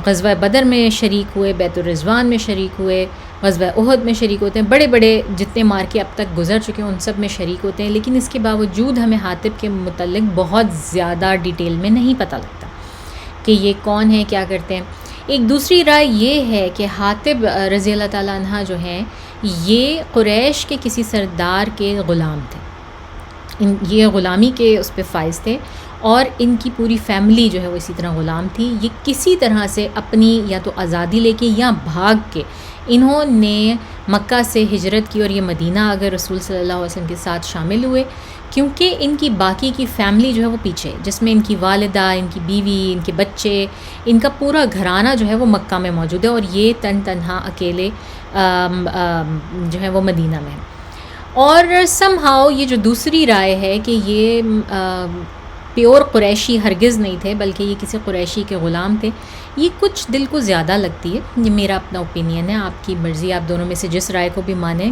غزوہ بدر میں شریک ہوئے، بیت الرضوان میں شریک ہوئے، غزوہ احد میں شریک ہوتے ہیں، بڑے بڑے جتنے مارکے اب تک گزر چکے ہیں ان سب میں شریک ہوتے ہیں. لیکن اس کے باوجود ہمیں حاطب کے متعلق بہت زیادہ ڈیٹیل میں نہیں پتہ لگتا کہ یہ کون ہیں، کیا کرتے ہیں. ایک دوسری رائے یہ ہے کہ حاطب رضی اللہ تعالیٰ عنہ جو ہیں یہ قریش کے کسی سردار کے غلام تھے، یہ غلامی کے اس پہ فائز تھے، اور ان کی پوری فیملی جو ہے وہ اسی طرح غلام تھی. یہ کسی طرح سے اپنی یا تو آزادی لے کے یا بھاگ کے انہوں نے مکہ سے ہجرت کی اور یہ مدینہ اگر رسول صلی اللہ علیہ وسلم کے ساتھ شامل ہوئے، کیونکہ ان کی باقی کی فیملی جو ہے وہ پیچھے، جس میں ان کی والدہ، ان کی بیوی، ان کے بچے، ان کا پورا گھرانہ جو ہے وہ مکہ میں موجود ہے، اور یہ تنہا اکیلے جو ہے وہ مدینہ میں ہے. اور سم ہاؤ یہ جو دوسری رائے ہے کہ یہ پیور قریشی ہرگز نہیں تھے بلکہ یہ کسی قریشی کے غلام تھے، یہ کچھ دل کو زیادہ لگتی ہے. یہ میرا اپنا اوپینین ہے، آپ کی مرضی، آپ دونوں میں سے جس رائے کو بھی مانیں.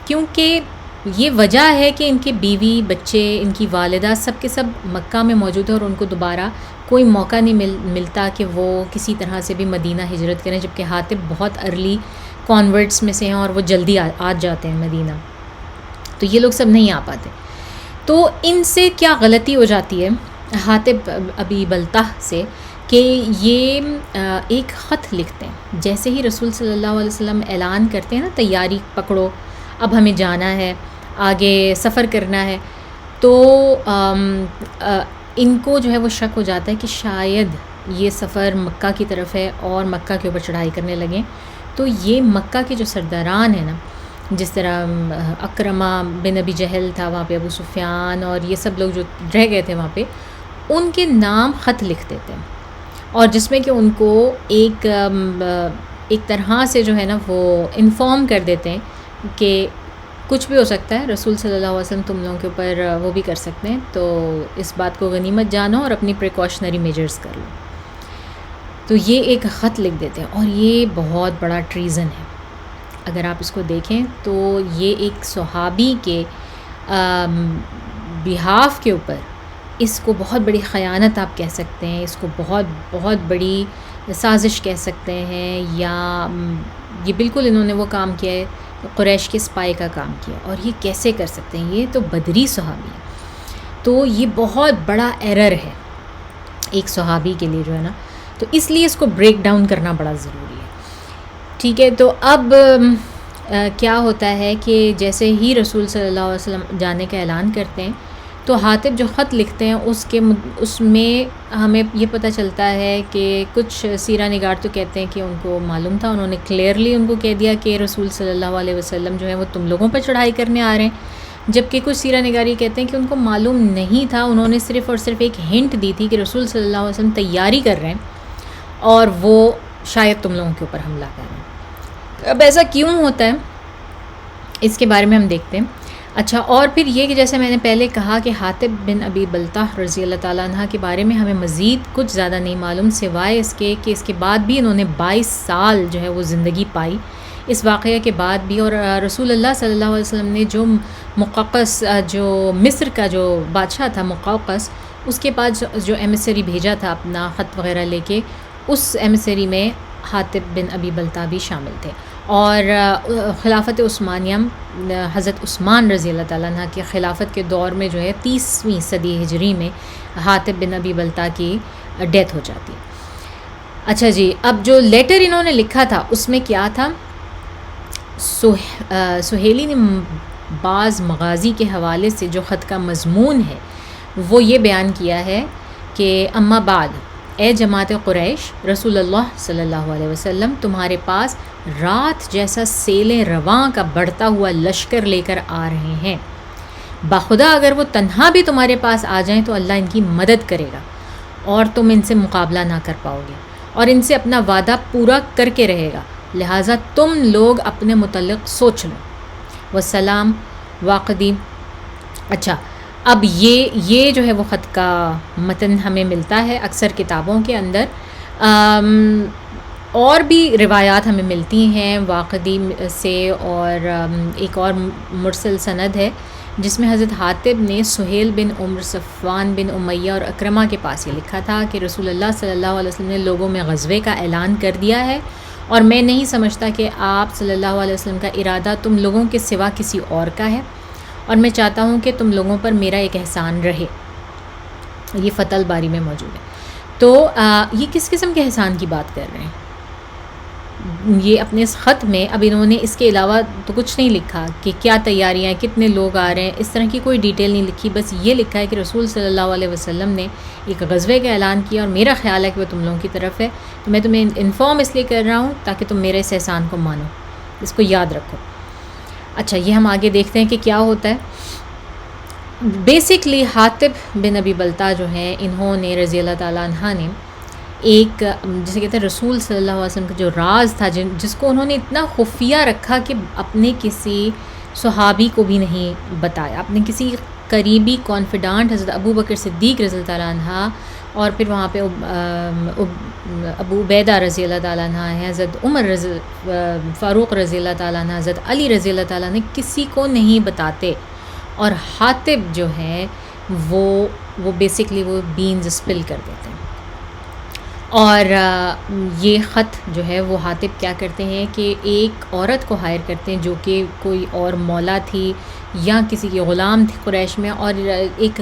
کیونکہ یہ وجہ ہے کہ ان کے بیوی بچے، ان کی والدہ سب کے سب مکہ میں موجود ہیں، اور ان کو دوبارہ کوئی موقع نہیں ملتا کہ وہ کسی طرح سے بھی مدینہ ہجرت کریں، جبکہ حاطب بہت ارلی کانورٹس میں سے ہیں اور وہ جلدی آ جاتے ہیں مدینہ. تو یہ لوگ سب نہیں آ پاتے. تو ان سے کیا غلطی ہو جاتی ہے حاطب ابی بلتہ سے کہ یہ ایک خط لکھتے ہیں جیسے ہی رسول صلی اللہ علیہ وسلم اعلان کرتے ہیں نا، تیاری پکڑو، اب ہمیں جانا ہے، آگے سفر کرنا ہے. تو ان کو جو ہے وہ شک ہو جاتا ہے کہ شاید یہ سفر مکہ کی طرف ہے اور مکہ کے اوپر چڑھائی کرنے لگیں. تو یہ مکہ کے جو سرداران ہیں نا، جس طرح اکرمہ بن ابی جہل تھا وہاں پہ، ابو سفیان اور یہ سب لوگ جو رہ گئے تھے وہاں پہ، ان کے نام خط لکھ دیتے ہیں، اور جس میں کہ ان کو ایک طرح سے جو ہے نا وہ انفارم کر دیتے ہیں کہ کچھ بھی ہو سکتا ہے، رسول صلی اللہ علیہ وسلم تم لوگوں کے اوپر وہ بھی کر سکتے ہیں، تو اس بات کو غنیمت جانو اور اپنی پریکاشنری میجرز کر لو. تو یہ ایک خط لکھ دیتے ہیں، اور یہ بہت بڑا ٹریزن ہے. اگر آپ اس کو دیکھیں تو یہ ایک صحابی کے بہاف کے اوپر اس کو بہت بڑی خیانت آپ کہہ سکتے ہیں، اس کو بہت بہت بڑی سازش کہہ سکتے ہیں، یا یہ بالکل انہوں نے وہ کام کیا ہے، قریش کے اسپائی کا کام کیا. اور یہ کیسے کر سکتے ہیں؟ یہ تو بدری صحابی ہے. تو یہ بہت بڑا ایرر ہے ایک صحابی کے لیے جو ہے نا، تو اس لیے اس کو بریک ڈاؤن کرنا بڑا ضروری ہے. ٹھیک ہے، تو اب کیا ہوتا ہے کہ جیسے ہی رسول صلی اللہ علیہ وسلم جانے کا اعلان کرتے ہیں، تو حاطب جو خط لکھتے ہیں اس میں ہمیں یہ پتہ چلتا ہے کہ کچھ سیرہ نگار تو کہتے ہیں کہ ان کو معلوم تھا، انہوں نے کلیئرلی ان کو کہہ دیا کہ رسول صلی اللہ علیہ وسلم جو ہے وہ تم لوگوں پر چڑھائی کرنے آ رہے ہیں، جبکہ کچھ سیرہ نگاری کہتے ہیں کہ ان کو معلوم نہیں تھا، انہوں نے صرف اور صرف ایک ہنٹ دی تھی کہ رسول صلی اللہ علیہ وسلم تیاری کر رہے ہیں اور وہ شاید تم لوگوں کے اوپر حملہ کر رہے ہیں. اب ایسا کیوں ہوتا ہے اس کے بارے میں ہم دیکھتے ہیں. اچھا، اور پھر یہ کہ جیسے میں نے پہلے کہا کہ حاطب بن ابی بلتہ رضی اللہ تعالیٰ عنہ کے بارے میں ہمیں مزید کچھ زیادہ نہیں معلوم، سوائے اس کے کہ اس کے بعد بھی انہوں نے 22 سال جو ہے وہ زندگی پائی اس واقعہ کے بعد بھی. اور رسول اللہ صلی اللہ علیہ وسلم نے جو مقوقس، جو مصر کا جو بادشاہ تھا مقوقس، اس کے پاس جو ایمیسری بھیجا تھا اپنا خط وغیرہ لے کے، اس ایمیسری میں حاطب بن ابی بلتہ بھی شامل تھے. اور خلافت عثمانیہ، حضرت عثمان رضی اللہ تعالیٰ عنہ کی خلافت کے دور میں جو ہے 30ویں صدی ہجری میں حاطب بن ابی بلتہ کی ڈیتھ ہو جاتی ہے. اچھا جی، اب جو لیٹر انہوں نے لکھا تھا اس میں کیا تھا؟ سہیلی نے بعض مغازی کے حوالے سے جو خط کا مضمون ہے وہ یہ بیان کیا ہے کہ اما بعد، اے جماعت قریش، رسول اللہ صلی اللہ علیہ وسلم تمہارے پاس رات جیسا سیل رواں کا بڑھتا ہوا لشکر لے کر آ رہے ہیں. بخدا اگر وہ تنہا بھی تمہارے پاس آ جائیں تو اللہ ان کی مدد کرے گا اور تم ان سے مقابلہ نہ کر پاؤ گے، اور ان سے اپنا وعدہ پورا کر کے رہے گا، لہٰذا تم لوگ اپنے متعلق سوچ لو. والسلام واقدی. اچھا، اب یہ جو ہے وہ خط کا متن ہمیں ملتا ہے اکثر کتابوں کے اندر. اور بھی روایات ہمیں ملتی ہیں واقدی سے، اور ایک اور مرسل سند ہے جس میں حضرت حاطب نے سہیل بن عمر، صفوان بن امیہ اور اکرمہ کے پاس یہ لکھا تھا کہ رسول اللہ صلی اللہ علیہ وسلم نے لوگوں میں غزوے کا اعلان کر دیا ہے، اور میں نہیں سمجھتا کہ آپ صلی اللہ علیہ وسلم کا ارادہ تم لوگوں کے سوا کسی اور کا ہے، اور میں چاہتا ہوں کہ تم لوگوں پر میرا ایک احسان رہے. یہ فتح الباری میں موجود ہے. تو یہ کس قسم کے احسان کی بات کر رہے ہیں؟ یہ اپنے اس خط میں اب انہوں نے اس کے علاوہ تو کچھ نہیں لکھا کہ کیا تیاریاں ہیں، کتنے لوگ آ رہے ہیں، اس طرح کی کوئی ڈیٹیل نہیں لکھی. بس یہ لکھا ہے کہ رسول صلی اللہ علیہ وسلم نے ایک غزوے کا اعلان کیا اور میرا خیال ہے کہ وہ تم لوگوں کی طرف ہے، تو میں تمہیں انفارم اس لیے کر رہا ہوں تاکہ تم میرے اس احسان کو مانو، اس کو یاد رکھو. اچھا، یہ ہم آگے دیکھتے ہیں کہ کیا ہوتا ہے. بیسکلی حاطب بن ابی بلتہ جو ہیں، انہوں نے رضی اللہ تعالیٰ عنہ نے ایک جسے کہتے ہیں رسول صلی اللہ علیہ وسلم کا جو راز تھا، جس کو انہوں نے اتنا خفیہ رکھا کہ اپنے کسی صحابی کو بھی نہیں بتایا، اپنے کسی قریبی کانفیڈانٹ حضرت ابو بکر صدیق رضی اللہ تعالیٰ عنہ، اور پھر وہاں پہ ابو عبیدہ رضی اللہ تعالیٰ عنہ ہے، حضرت عمر فاروق رضی اللہ تعالیٰ عنہ، حضرت علی رضی اللہ تعالیٰ عنہ، کسی کو نہیں بتاتے. اور حاطب جو ہے وہ بیسکلی وہ بینز اسپل کر دیتے ہیں. اور یہ خط جو ہے وہ حاطب کیا کرتے ہیں کہ ایک عورت کو ہائر کرتے ہیں جو کہ کوئی اور مولا تھی یا کسی کی غلام تھی قریش میں، اور ایک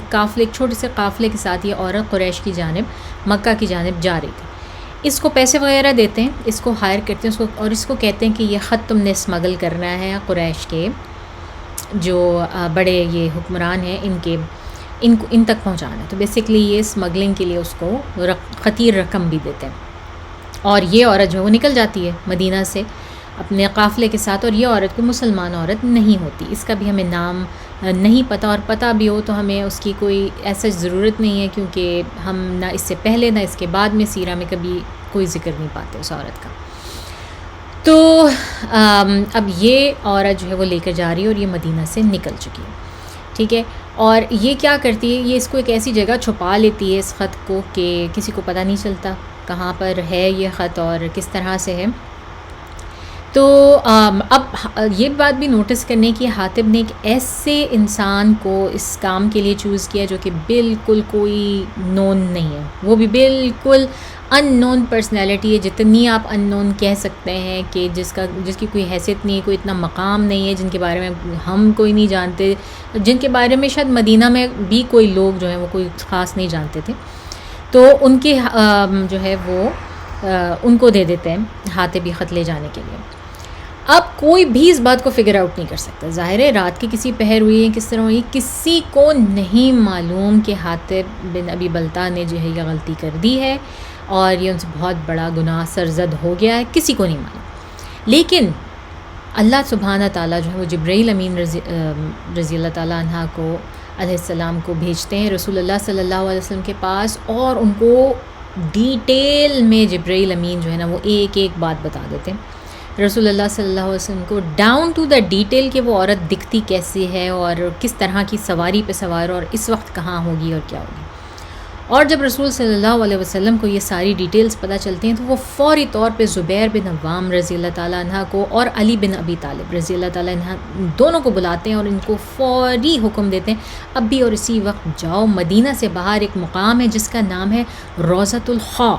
چھوٹے سے قافلے کے ساتھ یہ عورت قریش کی جانب، مکہ کی جانب جا رہی تھی. اس کو پیسے وغیرہ دیتے ہیں، اس کو ہائر کرتے ہیں، اور اس کو کہتے ہیں کہ یہ خط تم نے اسمگل کرنا ہے قریش کے جو بڑے یہ حکمران ہیں ان تک پہنچانا ہے. تو بیسکلی یہ اسمگلنگ کے لیے اس کو خطیر رقم بھی دیتے ہیں. اور یہ عورت جو ہے وہ نکل جاتی ہے مدینہ سے اپنے قافلے کے ساتھ، اور یہ عورت کوئی مسلمان عورت نہیں ہوتی. اس کا بھی ہمیں نام نہیں پتہ، اور پتہ بھی ہو تو ہمیں اس کی کوئی ایسا ضرورت نہیں ہے، کیونکہ ہم نہ اس سے پہلے نہ اس کے بعد میں سیرہ میں کبھی کوئی ذکر نہیں پاتے اس عورت کا. تو اب یہ عورت جو ہے وہ لے کر جا رہی ہے اور یہ مدینہ سے نکل چکی ہے. ٹھیک ہے. اور یہ کیا کرتی ہے، یہ اس کو ایک ایسی جگہ چھپا لیتی ہے اس خط کو کہ کسی کو پتہ نہیں چلتا کہاں پر ہے یہ خط اور کس طرح سے ہے. تو اب یہ بات بھی نوٹس کرنے کی، حاطب نے ایک ایسے انسان کو اس کام کے لیے چوز کیا جو کہ بالکل کوئی نون نہیں ہے، وہ بھی بالکل ان نون پرسنالٹی ہے، جتنی آپ ان نون کہہ سکتے ہیں کہ جس کی کوئی حیثیت نہیں ہے، کوئی اتنا مقام نہیں ہے، جن کے بارے میں ہم کوئی نہیں جانتے، جن کے بارے میں شاید مدینہ میں بھی کوئی لوگ جو ہیں وہ کوئی خاص نہیں جانتے تھے. تو ان کے جو ہے وہ ان کو دے دیتے ہیں حاطبی خط لے جانے کے لیے. اب کوئی بھی اس بات کو فگر آؤٹ نہیں کر سکتا. ظاہر ہے رات کی کسی پہر ہوئی ہے، کس طرح ہوئی، کسی کو نہیں معلوم کہ حاطب بن ابی بلتع نے جو ہے یہ غلطی کر دی ہے اور یہ ان سے بہت بڑا گناہ سرزد ہو گیا ہے، کسی کو نہیں معلوم. لیکن اللہ سبحانہ تعالیٰ جو ہے وہ جبرائیل امین رضی اللہ تعالیٰ عنہ کو علیہ السلام کو بھیجتے ہیں رسول اللہ صلی اللہ علیہ وسلم کے پاس، اور ان کو ڈیٹیل میں جبرائیل امین جو ہے نا وہ ایک ایک بات بتا دیتے ہیں رسول اللہ صلی اللہ علیہ وسلم کو، ڈاؤن ٹو دا ڈیٹیل کہ وہ عورت دکھتی کیسی ہے اور کس طرح کی سواری پہ سوار اور اس وقت کہاں ہوگی اور کیا ہوگی. اور جب رسول صلی اللہ علیہ وسلم کو یہ ساری ڈیٹیلز پتہ چلتی ہیں تو وہ فوری طور پہ زبیر بن عوام رضی اللہ تعالیٰ عنہ کو اور علی بن ابی طالب رضی اللہ تعالیٰ عنہ دونوں کو بلاتے ہیں اور ان کو فوری حکم دیتے ہیں اب بھی اور اسی وقت جاؤ. مدینہ سے باہر ایک مقام ہے جس کا نام ہے روضۃ الخا،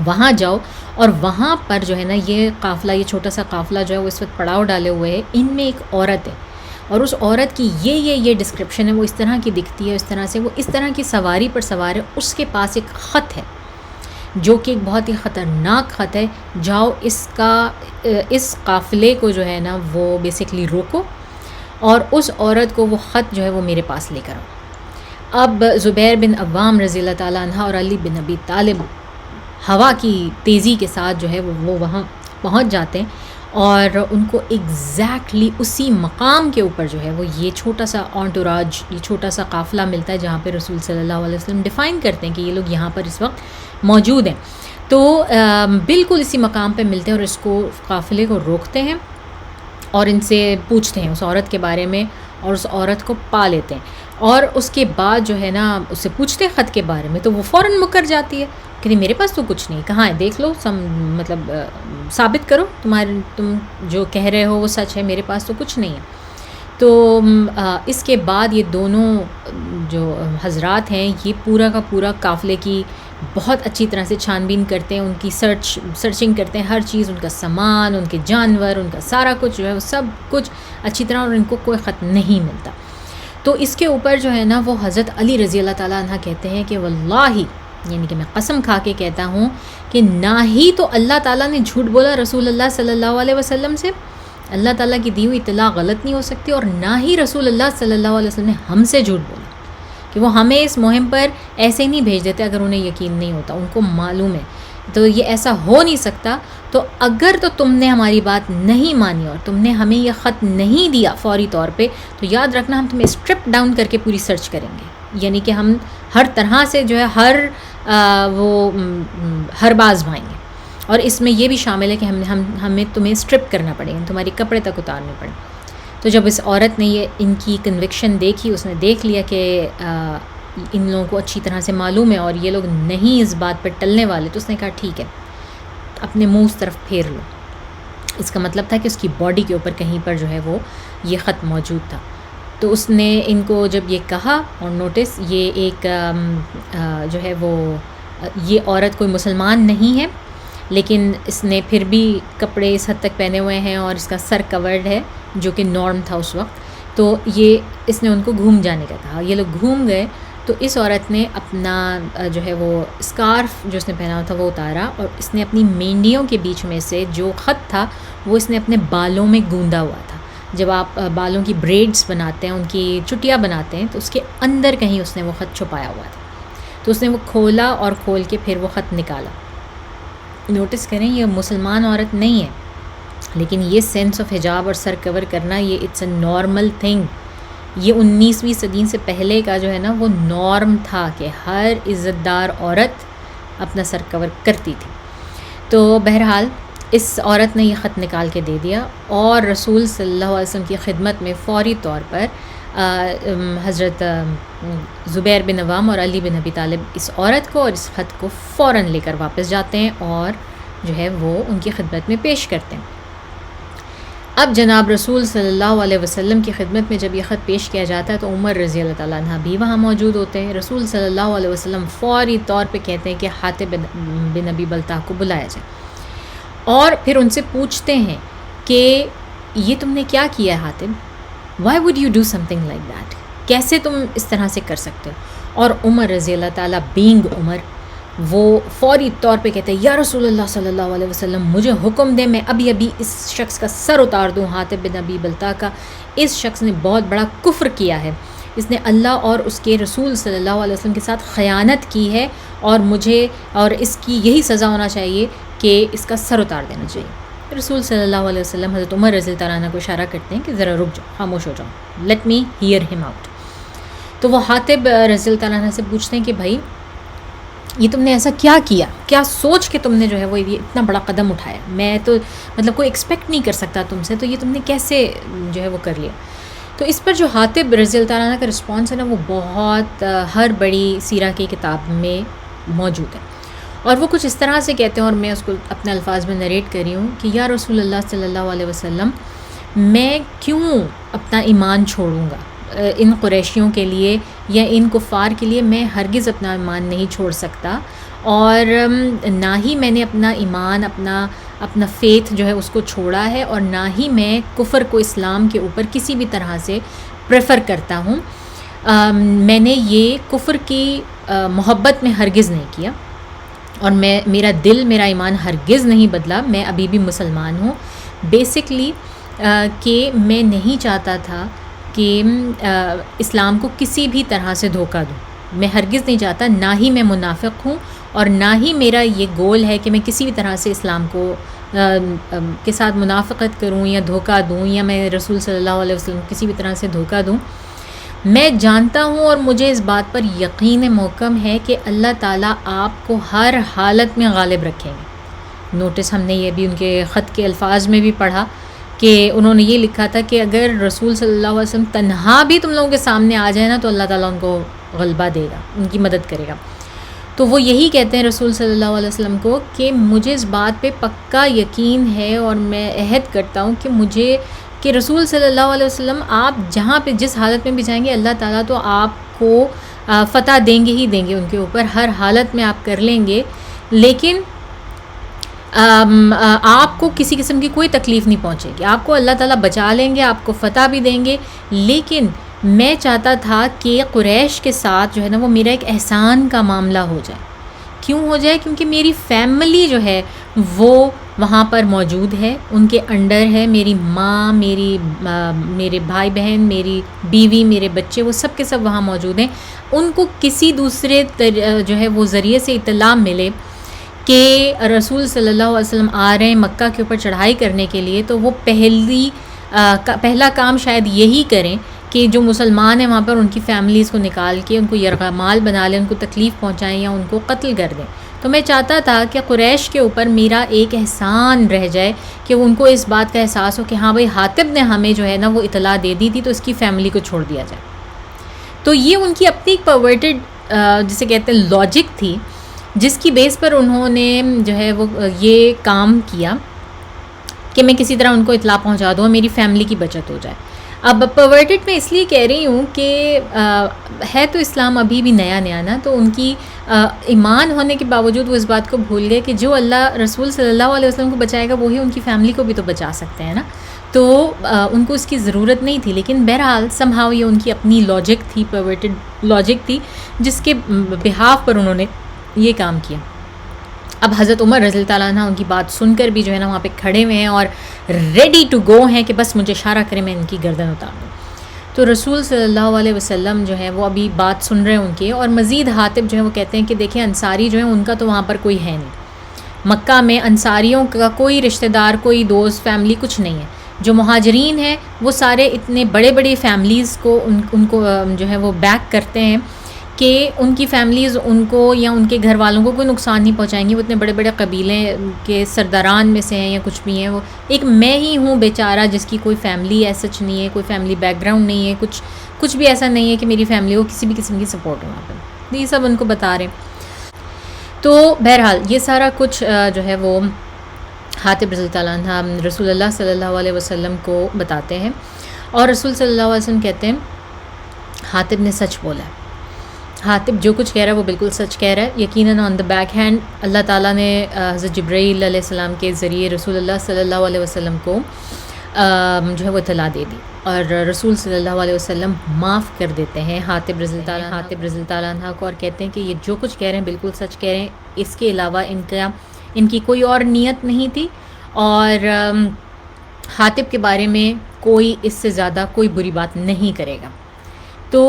وہاں جاؤ، اور وہاں پر جو ہے نا یہ قافلہ، یہ چھوٹا سا قافلہ جو ہے وہ اس وقت پڑاؤ ڈالے ہوئے ہے، ان میں ایک عورت ہے اور اس عورت کی یہ ڈسکرپشن ہے، وہ اس طرح کی دکھتی ہے، اس طرح سے وہ اس طرح کی سواری پر سوار ہے، اس کے پاس ایک خط ہے جو کہ ایک بہت ہی خطرناک خط ہے. جاؤ اس قافلے کو جو ہے نا وہ بیسکلی روکو اور اس عورت کو وہ خط جو ہے وہ میرے پاس لے کر آؤ. اب زبیر بن عوام رضی اللہ تعالیٰ عنہ اور علی بن ابی طالب ہوا کی تیزی کے ساتھ جو ہے وہ وہاں پہنچ جاتے ہیں اور ان کو ایگزیکٹلی اسی مقام کے اوپر جو ہے وہ یہ چھوٹا سا انٹوراج، یہ چھوٹا سا قافلہ ملتا ہے جہاں پہ رسول صلی اللہ علیہ وسلم ڈیفائن کرتے ہیں کہ یہ لوگ یہاں پر اس وقت موجود ہیں. تو بالکل اسی مقام پہ ملتے ہیں اور اس کو قافلے کو روکتے ہیں اور ان سے پوچھتے ہیں اس عورت کے بارے میں اور اس عورت کو پا لیتے ہیں. اور اس کے بعد جو ہے نا اس سے پوچھتے ہیں خط کے بارے میں تو وہ فوراً مکر جاتی ہے کہ نہیں میرے پاس تو کچھ نہیں، کہاں ہے دیکھ لو، مطلب ثابت کرو تم جو کہہ رہے ہو وہ سچ ہے، میرے پاس تو کچھ نہیں ہے. تو اس کے بعد یہ دونوں جو حضرات ہیں یہ پورا کا پورا قافلے کی بہت اچھی طرح سے چھان بین کرتے ہیں، ان کی سرچنگ کرتے ہیں، ہر چیز، ان کا سامان، ان کے جانور، ان کا سارا کچھ جو ہے وہ سب کچھ اچھی طرح، اور ان کو کوئی خط نہیں ملتا. تو اس کے اوپر جو ہے نا وہ حضرت علی رضی اللہ تعالیٰ عنہ کہتے ہیں کہ واللہ، یعنی کہ میں قسم کھا کے کہتا ہوں کہ نہ ہی تو اللہ تعالیٰ نے جھوٹ بولا رسول اللہ صلی اللہ علیہ وسلم سے، اللہ تعالیٰ کی دی ہوئی اطلاع غلط نہیں ہو سکتی، اور نہ ہی رسول اللہ صلی اللہ علیہ وسلم نے ہم سے جھوٹ بولا کہ وہ ہمیں اس مہم پر ایسے ہی نہیں بھیج دیتے اگر انہیں یقین نہیں ہوتا، ان کو معلوم ہے. تو یہ ایسا ہو نہیں سکتا. تو اگر تو تم نے ہماری بات نہیں مانی اور تم نے ہمیں یہ خط نہیں دیا فوری طور پہ، تو یاد رکھنا ہم تمہیں اسٹرپ ڈاؤن کر کے پوری سرچ کریں گے، یعنی کہ ہم ہر طرح سے جو ہے ہر باز بھائیں گے. اور اس میں یہ بھی شامل ہے کہ ہمیں تمہیں اسٹرپ کرنا پڑے گا، تمہارے کپڑے تک اتارنے پڑیں. تو تو جب اس عورت نے یہ ان کی کنوکشن دیکھی، اس نے دیکھ لیا کہ ان لوگوں کو اچھی طرح سے معلوم ہے اور یہ لوگ نہیں اس بات پر ٹلنے والے، تو اس نے کہا ٹھیک ہے، اپنے منہ اس طرف پھیر لو. اس کا مطلب تھا کہ اس کی باڈی کے اوپر کہیں پر جو ہے وہ یہ خط موجود تھا. تو اس نے ان کو جب یہ کہا، اور نوٹس یہ ایک جو ہے وہ یہ عورت کوئی مسلمان نہیں ہے، لیکن اس نے پھر بھی کپڑے اس حد تک پہنے ہوئے ہیں اور اس کا سر کورڈ ہے، جو کہ نارم تھا اس وقت. تو یہ اس نے ان کو گھوم جانے کا کہا. یہ لوگ گھوم گئے تو اس عورت نے اپنا جو ہے وہ اسکارف جو اس نے پہنا ہوا تھا وہ اتارا، اور اس نے اپنی مینڈیوں کے بیچ میں سے جو خط تھا وہ اس نے اپنے بالوں میں گوندا ہوا تھا. جب آپ بالوں کی بریڈز بناتے ہیں، ان کی چٹیاں بناتے ہیں، تو اس کے اندر کہیں اس نے وہ خط چھپایا ہوا تھا. تو اس نے وہ کھولا اور کھول کے پھر وہ خط نکالا. نوٹس کریں یہ مسلمان عورت نہیں ہے، لیکن یہ سینس آف حجاب اور سر کور کرنا یہ اٹس اے نارمل تھنگ. یہ 19ویں صدی سے پہلے کا جو ہے نا وہ نارم تھا کہ ہر عزت دار عورت اپنا سر کور کرتی تھی. تو بہرحال اس عورت نے یہ خط نکال کے دے دیا، اور رسول صلی اللہ علیہ وسلم کی خدمت میں فوری طور پر حضرت زبیر بن عوام اور علی بن ابی طالب اس عورت کو اور اس خط کو فوراً لے کر واپس جاتے ہیں اور جو ہے وہ ان کی خدمت میں پیش کرتے ہیں. اب جناب رسول صلی اللہ علیہ وسلم کی خدمت میں جب یہ خط پیش کیا جاتا ہے تو عمر رضی اللہ تعالیٰ عنہ بھی وہاں موجود ہوتے ہیں. رسول صلی اللہ علیہ وسلم فوری طور پہ کہتے ہیں کہ حاطب بن ابی بلتع کو بلایا جائے، اور پھر ان سے پوچھتے ہیں کہ یہ تم نے کیا کیا ہے Hatim, Y would you do some thing like that, کیسے تم اس طرح سے کر سکتے ہو. اور عمر رضی اللہ تعالیٰ بینگ عمر وہ فوری طور پہ کہتے ہیں یا رسول اللہ صلی اللہ علیہ وسلم مجھے حکم دیں میں ابھی ابھی اس شخص کا سر اتار دوں، حاطب بن ابی بلتع کا. اس شخص نے بہت بڑا کفر کیا ہے، اس نے اللہ اور اس کے رسول صلی اللہ علیہ وسلم کے ساتھ خیانت کی ہے، اور مجھے اور اس کی یہی سزا ہونا چاہیے کہ اس کا سر اتار دینا چاہیے. رسول صلی اللہ علیہ وسلم حضرت عمر رضی اللہ عنہ کو اشارہ کرتے ہیں کہ ذرا رک جاؤ، خاموش ہو جاؤ، لیٹ می ہیئر ہم آؤٹ. تو وہ حاطب رضی اللہ عنہ سے پوچھتے ہیں کہ بھائی یہ تم نے ایسا کیا سوچ کے تم نے جو ہے وہ یہ اتنا بڑا قدم اٹھایا، میں تو مطلب کوئی ایکسپیکٹ نہیں کر سکتا تم سے، تو یہ تم نے کیسے جو ہے وہ کر لیا. تو اس پر جو حاطب رضی اللہ عنہ کا رسپانس ہے نا وہ بہت ہر بڑی سیرہ کی کتاب میں موجود ہے، اور وہ کچھ اس طرح سے کہتے ہیں، اور میں اس کو اپنے الفاظ میں نریٹ کر رہی ہوں کہ یا رسول اللہ صلی اللہ علیہ وسلم میں کیوں اپنا ایمان چھوڑوں گا ان قریشیوں کے لیے یا ان کفار کے لیے، میں ہرگز اپنا ایمان نہیں چھوڑ سکتا، اور نہ ہی میں نے اپنا ایمان اپنا فیتھ جو ہے اس کو چھوڑا ہے، اور نہ ہی میں کفر کو اسلام کے اوپر کسی بھی طرح سے پریفر کرتا ہوں. میں نے یہ کفر کی محبت میں ہرگز نہیں کیا، اور میرا دل میرا ایمان ہرگز نہیں بدلا، میں ابھی بھی مسلمان ہوں. بیسکلی کہ میں نہیں چاہتا تھا کہ اسلام کو کسی بھی طرح سے دھوکہ دوں، میں ہرگز نہیں چاہتا، نہ ہی میں منافق ہوں، اور نہ ہی میرا یہ گول ہے کہ میں کسی بھی طرح سے اسلام کو کے ساتھ منافقت کروں یا دھوکہ دوں، یا میں رسول صلی اللہ علیہ وسلم کسی بھی طرح سے دھوکہ دوں. میں جانتا ہوں اور مجھے اس بات پر یقین محکم ہے کہ اللہ تعالیٰ آپ کو ہر حالت میں غالب رکھیں گے. نوٹس ہم نے یہ بھی ان کے خط کے الفاظ میں بھی پڑھا کہ انہوں نے یہ لکھا تھا کہ اگر رسول صلی اللہ علیہ وسلم تنہا بھی تم لوگوں کے سامنے آ جائے نا تو اللہ تعالیٰ ان کو غلبہ دے گا، ان کی مدد کرے گا. تو وہ یہی کہتے ہیں رسول صلی اللہ علیہ وسلم کو کہ مجھے اس بات پہ پکا یقین ہے، اور میں عہد کرتا ہوں کہ رسول صلی اللہ علیہ وسلم آپ جہاں پہ جس حالت میں بھی جائیں گے اللہ تعالیٰ تو آپ کو فتح دیں گے ہی دیں گے، ان کے اوپر ہر حالت میں آپ کر لیں گے، لیکن آپ کو کسی قسم کی کوئی تکلیف نہیں پہنچے گی، آپ کو اللہ تعالیٰ بچا لیں گے، آپ کو فتح بھی دیں گے. لیکن میں چاہتا تھا کہ قریش کے ساتھ جو ہے نا وہ میرا ایک احسان کا معاملہ ہو جائے. کیوں ہو جائے؟ کیونکہ میری فیملی جو ہے وہ وہاں پر موجود ہے، ان کے انڈر ہے، میری ماں، میرے بھائی بہن، میری بیوی، میرے بچے، وہ سب کے سب وہاں موجود ہیں. ان کو کسی دوسرے جو ہے وہ ذریعے سے اطلاع ملے کہ رسول صلی اللہ علیہ وسلم آ رہے ہیں مکہ کے اوپر چڑھائی کرنے کے لیے، تو وہ پہلا کام شاید یہی کریں کہ جو مسلمان ہیں وہاں پر ان کی فیملیز کو نکال کے ان کو یرغمال بنا لیں، ان کو تکلیف پہنچائیں یا ان کو قتل کر دیں. تو میں چاہتا تھا کہ قریش کے اوپر میرا ایک احسان رہ جائے کہ ان کو اس بات کا احساس ہو کہ ہاں بھائی حاطب نے ہمیں جو ہے نا وہ اطلاع دے دی تھی، تو اس کی فیملی کو چھوڑ دیا جائے. تو یہ ان کی اپنی ایک پرورٹڈ جسے کہتے ہیں لاجک تھی، جس کی بیس پر انہوں نے جو ہے وہ یہ کام کیا کہ میں کسی طرح ان کو اطلاع پہنچا دوں اور میری فیملی کی بچت ہو جائے. اب پرورٹڈ میں اس لیے کہہ رہی ہوں کہ ہے تو اسلام ابھی بھی نیا نیا نا، تو ان کی ایمان ہونے کے باوجود وہ اس بات کو بھول گئے کہ جو اللہ رسول صلی اللہ علیہ وسلم کو بچائے گا وہی ان کی فیملی کو بھی تو بچا سکتے ہیں نا. تو ان کو اس کی ضرورت نہیں تھی، لیکن بہرحال سم ہاؤ یہ ان کی اپنی لاجک تھی، پرورٹڈ لاجک تھی، جس کے بہاف پر انہوں نے یہ کام کیا. اب حضرت عمر رضی اللہ تعالیٰ عنہ ان کی بات سن کر بھی جو ہے نا وہاں پہ کھڑے ہوئے ہیں اور ریڈی ٹو گو ہیں کہ بس مجھے اشارہ کریں میں ان کی گردن اتار دوں. تو رسول صلی اللہ علیہ وسلم جو ہے وہ ابھی بات سن رہے ہیں ان کے، اور مزید حاطب جو ہے وہ کہتے ہیں کہ دیکھیں انصاری جو ہیں ان کا تو وہاں پر کوئی ہے نہیں، مکہ میں انصاریوں کا کوئی رشتہ دار، کوئی دوست، فیملی کچھ نہیں ہے. جو مہاجرین ہیں وہ سارے اتنے بڑے بڑے فیملیز کو ان کو جو ہے وہ بیک کرتے ہیں کہ ان کی فیملیز ان کو یا ان کے گھر والوں کو کوئی نقصان نہیں پہنچائیں گی. وہ اتنے بڑے بڑے قبیلے کے سرداران میں سے ہیں یا کچھ بھی ہیں، وہ ایک میں ہی ہوں بیچارہ جس کی کوئی فیملی ایسا نہیں ہے، کوئی فیملی بیک گراؤنڈ نہیں ہے، کچھ بھی ایسا نہیں ہے کہ میری فیملی کو کسی بھی قسم کی سپورٹ ہو وہاں پہ. یہ سب ان کو بتا رہے ہیں. تو بہرحال یہ سارا کچھ جو ہے وہ حاطب رضی اللہ عنہ رسول اللہ صلی اللہ علیہ وسلم کو بتاتے ہیں، اور رسول صلی اللہ علیہ وسلم کہتے ہیں حاطب نے سچ بولا ہے. حاطب جو کچھ کہہ رہا ہے وہ بالکل سچ کہہ رہا ہے. یقیناً آن دا بیک ہینڈ اللہ تعالیٰ نے حضرت جبرائیل علیہ السلام کے ذریعے رسول اللہ صلی اللہ علیہ وسلم کو جو ہے وہ اطلاع دے دی، اور رسول صلی اللہ علیہ وسلم معاف کر دیتے ہیں حاطب رضی اللہ تعالیٰ عنہ کو، اور کہتے ہیں کہ یہ جو کچھ کہہ رہے ہیں بالکل سچ کہہ رہے ہیں، اس کے علاوہ ان کی کوئی اور نیت نہیں تھی، اور حاطب کے بارے میں کوئی اس سے زیادہ کوئی بری بات نہیں کرے گا. تو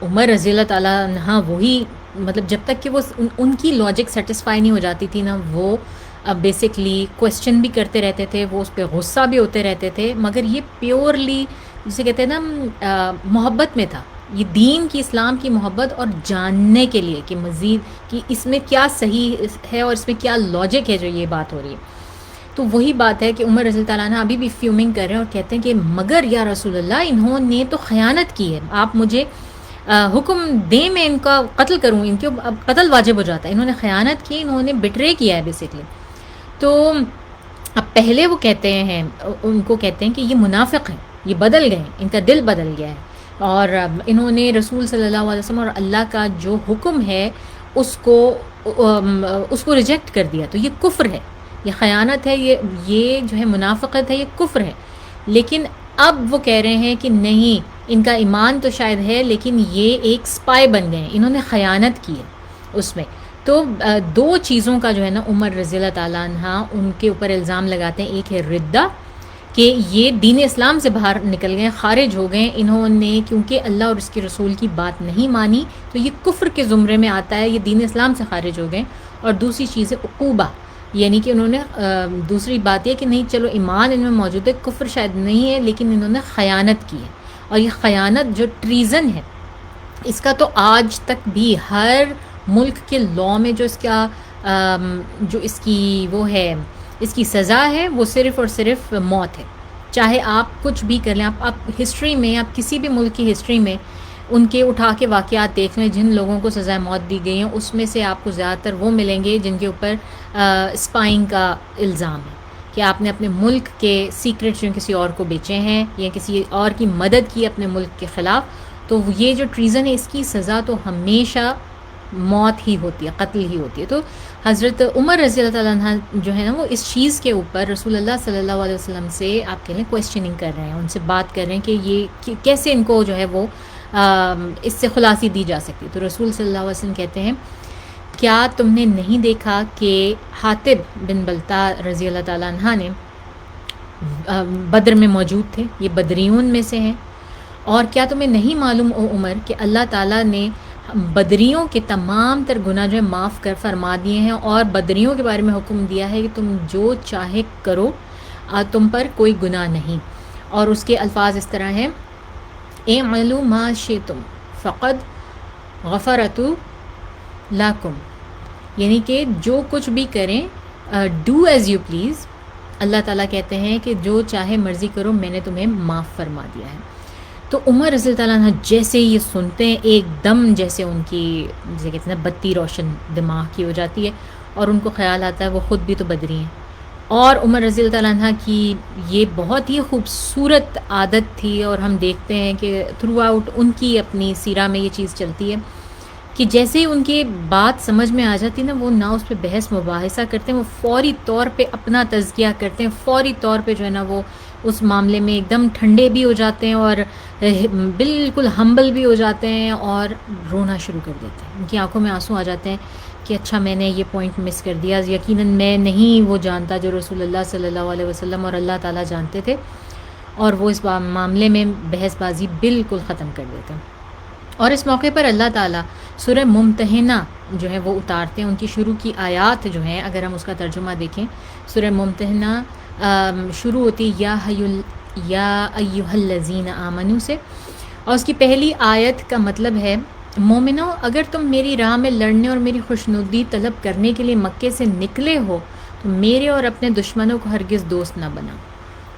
عمر رضی اللہ تعالیٰ عنہ وہی مطلب جب تک کہ وہ ان کی لاجک سیٹسفائی نہیں ہو جاتی تھی نا، وہ بیسکلی کویسچن بھی کرتے رہتے تھے، وہ اس پہ غصہ بھی ہوتے رہتے تھے، مگر یہ پیورلی جسے کہتے ہیں نا محبت میں تھا. یہ دین کی، اسلام کی محبت اور جاننے کے لیے کہ مزید کہ اس میں کیا صحیح ہے اور اس میں کیا لاجک ہے جو یہ بات ہو رہی ہے. تو وہی بات ہے کہ عمر رضی اللہ تعالیٰ عنہ ابھی بھی فیومنگ کر رہے ہیں اور کہتے ہیں کہ مگر یا رسول اللہ انہوں نے تو خیانت کی ہے، آپ مجھے حکم دیں میں ان کا قتل کروں، ان کے اب قتل واجب ہو جاتا ہے، انہوں نے خیانت کی، انہوں نے بٹرے کیا ہے بیسکلی. تو اب پہلے وہ کہتے ہیں، ان کو کہتے ہیں کہ یہ منافق ہیں، یہ بدل گئے ہیں، ان کا دل بدل گیا ہے، اور انہوں نے رسول صلی اللہ علیہ وسلم اور اللہ کا جو حکم ہے اس کو ریجیکٹ کر دیا. تو یہ کفر ہے، یہ خیانت ہے، یہ جو ہے منافقت ہے، یہ کفر ہے. لیکن اب وہ کہہ رہے ہیں کہ نہیں، ان کا ایمان تو شاید ہے لیکن یہ ایک سپائی بن گئے ہیں، انہوں نے خیانت کی ہے اس میں. تو دو چیزوں کا جو ہے نا عمر رضی اللہ تعالیٰ عنہ ان کے اوپر الزام لگاتے ہیں. ایک ہے ردہ، کہ یہ دین اسلام سے باہر نکل گئے، خارج ہو گئے، انہوں نے کیونکہ اللہ اور اس کے رسول کی بات نہیں مانی تو یہ کفر کے زمرے میں آتا ہے، یہ دین اسلام سے خارج ہو گئے. اور دوسری چیز ہے عقوبہ، یعنی کہ انہوں نے دوسری بات یہ کہ نہیں چلو ایمان ان میں موجود ہے، کفر شاید نہیں ہے لیکن انہوں نے خیانت کی ہے. اور یہ خیانت جو ٹریزن ہے، اس کا تو آج تک بھی ہر ملک کے لاء میں جو اس کی وہ ہے، اس کی سزا ہے، وہ صرف اور صرف موت ہے. چاہے آپ کچھ بھی کر لیں، آپ ہسٹری میں، آپ کسی بھی ملک کی ہسٹری میں ان کے اٹھا کے واقعات دیکھ لیں جن لوگوں کو سزائے موت دی گئی ہیں، اس میں سے آپ کو زیادہ تر وہ ملیں گے جن کے اوپر اسپائنگ کا الزام ہے، کہ آپ نے اپنے ملک کے سیکرٹ جو کسی اور کو بیچے ہیں یا کسی اور کی مدد کی اپنے ملک کے خلاف. تو یہ جو ٹریزن ہے اس کی سزا تو ہمیشہ موت ہی ہوتی ہے، قتل ہی ہوتی ہے. تو حضرت عمر رضی اللہ تعالیٰ عنہ جو ہے نا وہ اس چیز کے اوپر رسول اللہ صلی اللہ علیہ وسلم سے آپ کہہ لیں کویسچننگ کر رہے ہیں، ان سے بات کر رہے ہیں کہ یہ کیسے ان کو جو ہے وہ اس سے خلاصی دی جا سکتی. تو رسول صلی اللہ علیہ وسلم کہتے ہیں کیا تم نے نہیں دیکھا کہ حاطب بن بلتع رضی اللہ تعالیٰ عنہ نے بدر میں موجود تھے، یہ بدریون میں سے ہیں، اور کیا تمہیں نہیں معلوم او عمر کہ اللہ تعالیٰ نے بدریوں کے تمام تر گناہ جو ہے معاف کر فرما دیے ہیں، اور بدریوں کے بارے میں حکم دیا ہے کہ تم جو چاہے کرو، تم پر کوئی گناہ نہیں. اور اس کے الفاظ اس طرح ہیں اعملوا ما شئتم فقد غفرت لکم. یعنی کہ جو کچھ بھی کریں ڈو ایز یو پلیز. اللہ تعالیٰ کہتے ہیں کہ جو چاہے مرضی کرو، میں نے تمہیں معاف فرما دیا ہے. تو عمر رضی اللہ عنہ جیسے یہ سنتے ہیں ایک دم جیسے ان کی جیسے کہتے ہیں نا بتی روشن دماغ کی ہو جاتی ہے، اور ان کو خیال آتا ہے وہ خود بھی تو بدری ہیں. اور عمر رضی اللہ عنہ کی یہ بہت ہی خوبصورت عادت تھی، اور ہم دیکھتے ہیں کہ تھرو آؤٹ ان کی اپنی سیرہ میں یہ چیز چلتی ہے کہ جیسے ہی ان کی بات سمجھ میں آ جاتی نا، وہ نہ اس پہ بحث مباحثہ کرتے ہیں، وہ فوری طور پہ اپنا تزکیہ کرتے ہیں، فوری طور پہ جو ہے نا وہ اس معاملے میں ایک دم ٹھنڈے بھی ہو جاتے ہیں اور بالکل ہمبل بھی ہو جاتے ہیں اور رونا شروع کر دیتے ہیں. ان کی آنکھوں میں آنسو آ جاتے ہیں کہ اچھا میں نے یہ پوائنٹ مس کر دیا، یقیناً میں نہیں وہ جانتا جو رسول اللہ صلی اللہ علیہ وسلم اور اللہ تعالیٰ جانتے تھے، اور وہ اس معاملے میں بحث بازی بالکل ختم کر دیتے ہیں. اور اس موقع پر اللہ تعالیٰ سورہ ممتحنہ جو ہے وہ اتارتے ہیں. ان کی شروع کی آیات جو ہیں اگر ہم اس کا ترجمہ دیکھیں، سورہ ممتحنہ شروع ہوتی یا ایھا الذین آمنو سے، اور اس کی پہلی آیت کا مطلب ہے مومنو اگر تم میری راہ میں لڑنے اور میری خوشنودی طلب کرنے کے لیے مکے سے نکلے ہو تو میرے اور اپنے دشمنوں کو ہرگز دوست نہ بنا.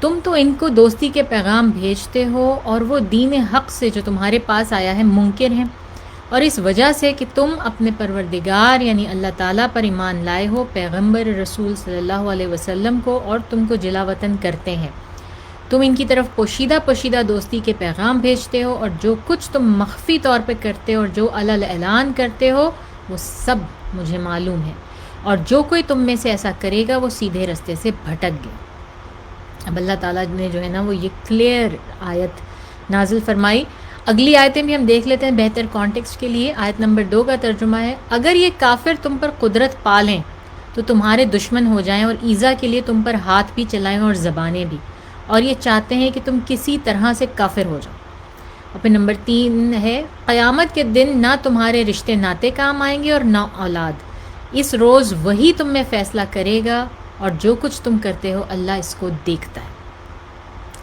تم تو ان کو دوستی کے پیغام بھیجتے ہو اور وہ دین حق سے جو تمہارے پاس آیا ہے منکر ہیں، اور اس وجہ سے کہ تم اپنے پروردگار یعنی اللہ تعالیٰ پر ایمان لائے ہو، پیغمبر رسول صلی اللہ علیہ وسلم کو، اور تم کو جلا وطن کرتے ہیں. تم ان کی طرف پوشیدہ دوستی کے پیغام بھیجتے ہو، اور جو کچھ تم مخفی طور پہ کرتے ہو اور جو علل اعلان کرتے ہو وہ سب مجھے معلوم ہے، اور جو کوئی تم میں سے ایسا کرے گا وہ سیدھے رستے سے بھٹک گئے. اب اللہ تعالیٰ نے جو ہے نا وہ یہ کلیئر آیت نازل فرمائی. اگلی آیتیں بھی ہم دیکھ لیتے ہیں بہتر کانٹیکسٹ کے لیے. آیت نمبر 2 کا ترجمہ ہے اگر یہ کافر تم پر قدرت پالیں تو تمہارے دشمن ہو جائیں اور ایذا کے لیے تم پر ہاتھ بھی چلائیں اور زبانیں بھی، اور یہ چاہتے ہیں کہ تم کسی طرح سے کافر ہو جاؤ. اور پھر نمبر 3 ہے قیامت کے دن نہ تمہارے رشتے ناتے کام آئیں گے اور نہ اولاد. اس روز وہی تم میں فیصلہ کرے گا اور جو کچھ تم کرتے ہو اللہ اس کو دیکھتا ہے.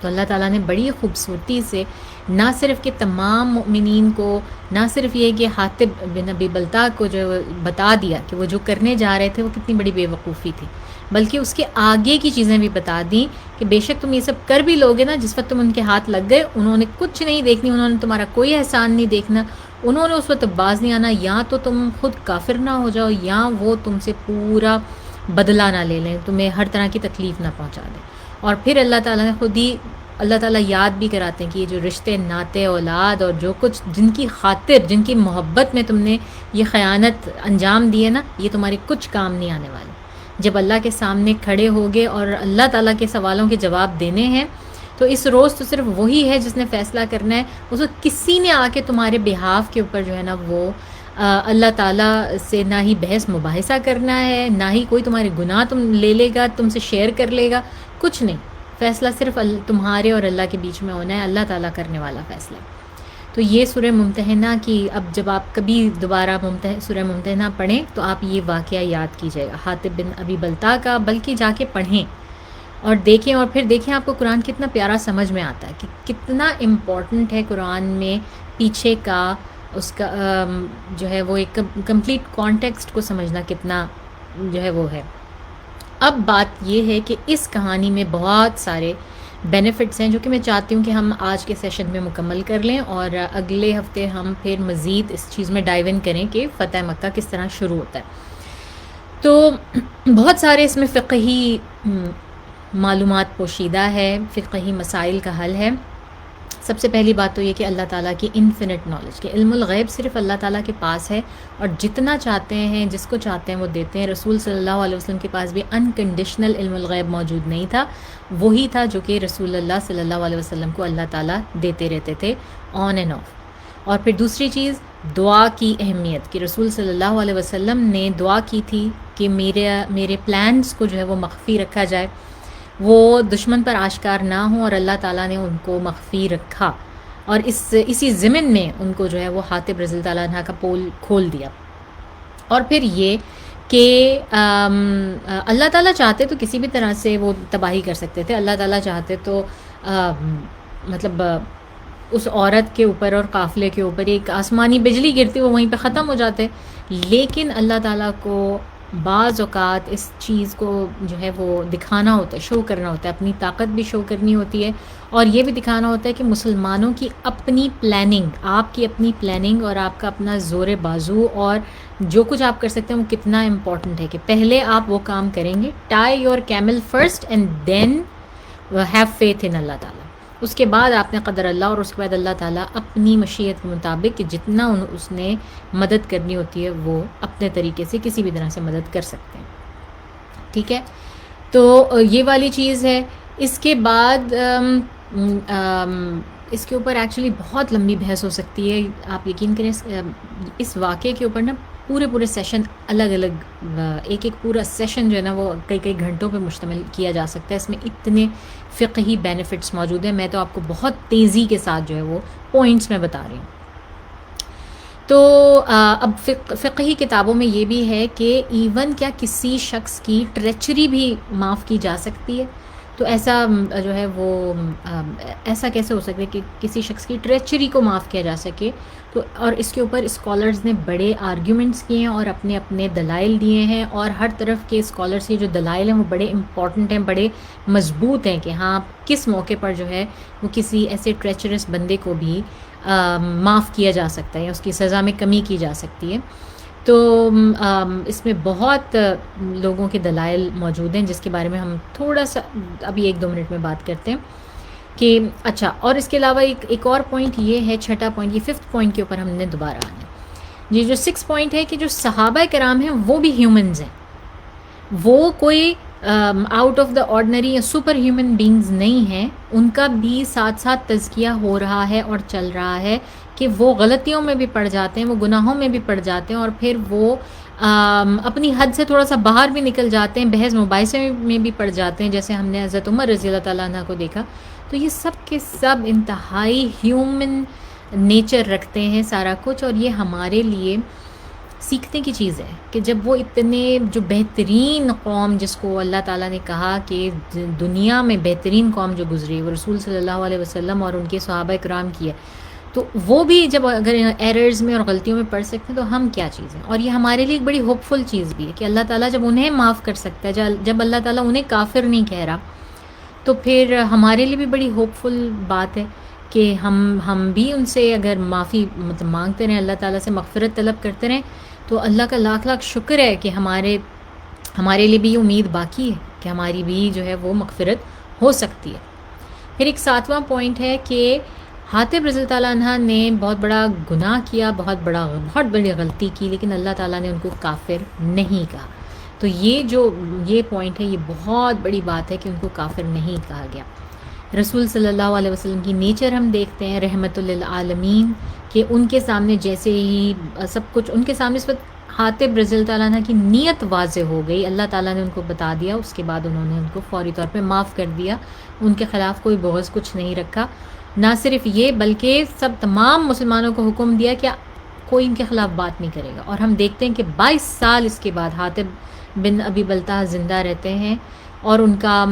تو اللہ تعالیٰ نے بڑی خوبصورتی سے نہ صرف کہ تمام مؤمنین کو، نہ صرف یہ کہ حاطب بن ابی بلتع کو جو بتا دیا کہ وہ جو کرنے جا رہے تھے وہ کتنی بڑی بے وقوفی تھی، بلکہ اس کے آگے کی چیزیں بھی بتا دیں کہ بے شک تم یہ سب کر بھی لوگے نا، جس وقت تم ان کے ہاتھ لگ گئے انہوں نے کچھ نہیں دیکھنی، انہوں نے تمہارا کوئی احسان نہیں دیکھنا، انہوں نے اس وقت باز نہیں آنا، یا تو تم خود کافر نہ ہو جاؤ یا وہ تم سے پورا بدلہ نہ لے لیں، تمہیں ہر طرح کی تکلیف نہ پہنچا دیں. اور پھر اللہ تعالیٰ نے خود ہی اللہ تعالیٰ یاد بھی کراتے ہیں کہ یہ جو رشتے ناتے اولاد اور جو کچھ جن کی خاطر جن کی محبت میں تم نے یہ خیانت انجام دی ہے نا، یہ تمہارے کچھ کام نہیں آنے والے. جب اللہ کے سامنے کھڑے ہوگے اور اللہ تعالیٰ کے سوالوں کے جواب دینے ہیں تو اس روز تو صرف وہی ہے جس نے فیصلہ کرنا ہے. اس وقت کسی نے آ کے تمہارے بہاف کے اوپر جو ہے نا وہ اللہ تعالیٰ سے نہ ہی بحث مباحثہ کرنا ہے، نہ ہی کوئی تمہارے گناہ تم لے لے گا، تم سے شیئر کر لے گا، کچھ نہیں. فیصلہ صرف تمہارے اور اللہ کے بیچ میں ہونا ہے، اللہ تعالیٰ کرنے والا فیصلہ. تو یہ سورہ ممتحنہ کی اب جب آپ کبھی دوبارہ سورہ ممتحنہ پڑھیں تو آپ یہ واقعہ یاد کیجیے گا حاطب بن ابی بلتع کا، بلکہ جا کے پڑھیں اور دیکھیں، اور پھر دیکھیں آپ کو قرآن کتنا پیارا سمجھ میں آتا ہے کہ کتنا امپورٹنٹ ہے قرآن میں پیچھے کا اس کا جو ہے وہ ایک کمپلیٹ کانٹیکسٹ کو سمجھنا کتنا جو ہے وہ ہے. اب بات یہ ہے کہ اس کہانی میں بہت سارے بینیفٹس ہیں جو کہ میں چاہتی ہوں کہ ہم آج کے سیشن میں مکمل کر لیں، اور اگلے ہفتے ہم پھر مزید اس چیز میں ڈائیو ان کریں کہ فتح مکہ کس طرح شروع ہوتا ہے. تو بہت سارے اس میں فقہی معلومات پوشیدہ ہے، فقہی مسائل کا حل ہے. سب سے پہلی بات تو یہ کہ اللہ تعالیٰ کی انفینٹ نالج، کہ علم الغیب صرف اللہ تعالیٰ کے پاس ہے، اور جتنا چاہتے ہیں جس کو چاہتے ہیں وہ دیتے ہیں. رسول صلی اللہ علیہ وسلم کے پاس بھی انکنڈیشنل علم الغیب موجود نہیں تھا، وہی تھا جو کہ رسول اللہ صلی اللہ علیہ وسلم کو اللہ تعالیٰ دیتے رہتے تھے آن اینڈ آف. اور پھر دوسری چیز دعا کی اہمیت، کہ رسول صلی اللہ علیہ وسلم نے دعا کی تھی کہ میرے پلانز کو جو ہے وہ مخفی رکھا جائے، وہ دشمن پر آشکار نہ ہوں، اور اللہ تعالیٰ نے ان کو مخفی رکھا، اور اسی ضمن میں ان کو جو ہے وہ حاطب رضی اللہ عنہ کا پول کھول دیا. اور پھر یہ کہ اللہ تعالیٰ چاہتے تو کسی بھی طرح سے وہ تباہی کر سکتے تھے، اللہ تعالیٰ چاہتے تو مطلب اس عورت کے اوپر اور قافلے کے اوپر ایک آسمانی بجلی گرتی وہ وہیں پہ ختم ہو جاتے. لیکن اللہ تعالیٰ کو بعض اوقات اس چیز کو جو ہے وہ دکھانا ہوتا ہے، شو کرنا ہوتا ہے، اپنی طاقت بھی شو کرنی ہوتی ہے، اور یہ بھی دکھانا ہوتا ہے کہ مسلمانوں کی اپنی پلاننگ، آپ کی اپنی پلاننگ اور آپ کا اپنا زور بازو اور جو کچھ آپ کر سکتے ہیں وہ کتنا امپورٹنٹ ہے، کہ پہلے آپ وہ کام کریں گے. Tie your camel first and then have faith in Allah تعالیٰ. اس کے بعد آپ نے قدر اللہ، اور اس کے بعد اللہ تعالیٰ اپنی مشیت کے مطابق کہ جتنا اس نے مدد کرنی ہوتی ہے وہ اپنے طریقے سے کسی بھی طرح سے مدد کر سکتے ہیں. ٹھیک ہے، تو یہ والی چیز ہے. اس کے بعد اس کے اوپر ایکچولی بہت لمبی بحث ہو سکتی ہے. آپ یقین کریں اس واقعے کے اوپر نا پورے سیشن الگ الگ، ایک پورا سیشن جو ہے نا وہ کئی گھنٹوں پہ مشتمل کیا جا سکتا ہے. اس میں اتنے فقہی بینیفٹس موجود ہیں. میں تو آپ کو بہت تیزی کے ساتھ جو ہے وہ پوائنٹس میں بتا رہی ہوں. تو اب فقہی کتابوں میں یہ بھی ہے کہ ایون کیا کسی شخص کی ٹریچری بھی معاف کی جا سکتی ہے. تو ایسا جو ہے وہ ایسا کیسے ہو سکتا ہے کہ کسی شخص کی ٹریچری کو معاف کیا جا سکے. تو اور اس کے اوپر اسکالرز نے بڑے آرگیومنٹس کیے ہیں اور اپنے اپنے دلائل دیے ہیں، اور ہر طرف کے اسکالرس کے جو دلائل ہیں وہ بڑے امپورٹنٹ ہیں، بڑے مضبوط ہیں، کہ ہاں کس موقع پر جو ہے وہ کسی ایسے ٹریچرس بندے کو بھی معاف کیا جا سکتا ہے یا اس کی سزا میں کمی کی جا سکتی ہے. تو اس میں بہت لوگوں کے دلائل موجود ہیں جس کے بارے میں ہم تھوڑا سا ابھی 1-2 منٹ میں بات کرتے ہیں. کہ اچھا، اور اس کے علاوہ ایک اور پوائنٹ یہ ہے، چھٹا پوائنٹ، یہ 5th پوائنٹ کے اوپر ہم نے دوبارہ آنا ہے. یہ جو 6 پوائنٹ ہے کہ جو صحابہ کرام ہیں وہ بھی ہیومنز ہیں، وہ کوئی آؤٹ آف دا آرڈنری یا سپر ہیومن بینگز نہیں ہیں. ان کا بھی ساتھ ساتھ تزکیہ ہو رہا ہے اور چل رہا ہے کہ وہ غلطیوں میں بھی پڑ جاتے ہیں، وہ گناہوں میں بھی پڑ جاتے ہیں، اور پھر وہ اپنی حد سے تھوڑا سا باہر بھی نکل جاتے ہیں، بحث مباحثے میں بھی پڑ جاتے ہیں، جیسے ہم نے حضرت عمر رضی اللہ تعالیٰ عنہ کو دیکھا. تو یہ سب کے سب انتہائی ہیومن نیچر رکھتے ہیں سارا کچھ، اور یہ ہمارے لیے سیکھنے کی چیز ہے کہ جب وہ اتنے جو بہترین قوم جس کو اللہ تعالیٰ نے کہا کہ دنیا میں بہترین قوم جو گزری وہ رسول صلی اللہ علیہ وسلم اور ان کے صحابہ کرام کی ہے، تو وہ بھی جب اگر ایررز میں اور غلطیوں میں پڑ سکتے ہیں تو ہم کیا چیز ہیں. اور یہ ہمارے لیے ایک بڑی ہوپ فل چیز بھی ہے کہ اللہ تعالیٰ جب انہیں معاف کر سکتا ہے، جب اللہ تعالیٰ انہیں کافر نہیں کہہ رہا، تو پھر ہمارے لیے بھی بڑی ہوپ فل بات ہے کہ ہم بھی ان سے اگر معافی مانگتے رہیں، اللہ تعالیٰ سے مغفرت طلب کرتے رہیں، تو اللہ کا لاکھ لاکھ شکر ہے کہ ہمارے لیے بھی یہ امید باقی ہے کہ ہماری بھی جو ہے وہ مغفرت ہو سکتی ہے. پھر ایک 7واں پوائنٹ ہے کہ حاطب رضی اللہ تعالیٰ عنہ نے بہت بڑا گناہ کیا، بہت بڑی غلطی کی، لیکن اللہ تعالیٰ نے ان کو کافر نہیں کہا. تو یہ پوائنٹ ہے، یہ بہت بڑی بات ہے کہ ان کو کافر نہیں کہا گیا. رسول صلی اللہ علیہ وسلم کی نیچر ہم دیکھتے ہیں رحمت للعالمین، کہ ان کے سامنے جیسے ہی سب کچھ ان کے سامنے اس وقت حاطب رضی اللہ تعالیٰ عنہ کی نیت واضح ہو گئی، اللہ تعالیٰ نے ان کو بتا دیا، اس کے بعد انہوں نے ان کو فوری طور پہ معاف کر دیا، ان کے خلاف کوئی بغض کچھ نہیں رکھا. نہ صرف یہ بلکہ تمام مسلمانوں کو حکم دیا کہ کوئی ان کے خلاف بات نہیں کرے گا. اور ہم دیکھتے ہیں کہ 22 سال اس کے بعد حاطب بن ابی بلتہ زندہ رہتے ہیں، اور ان کا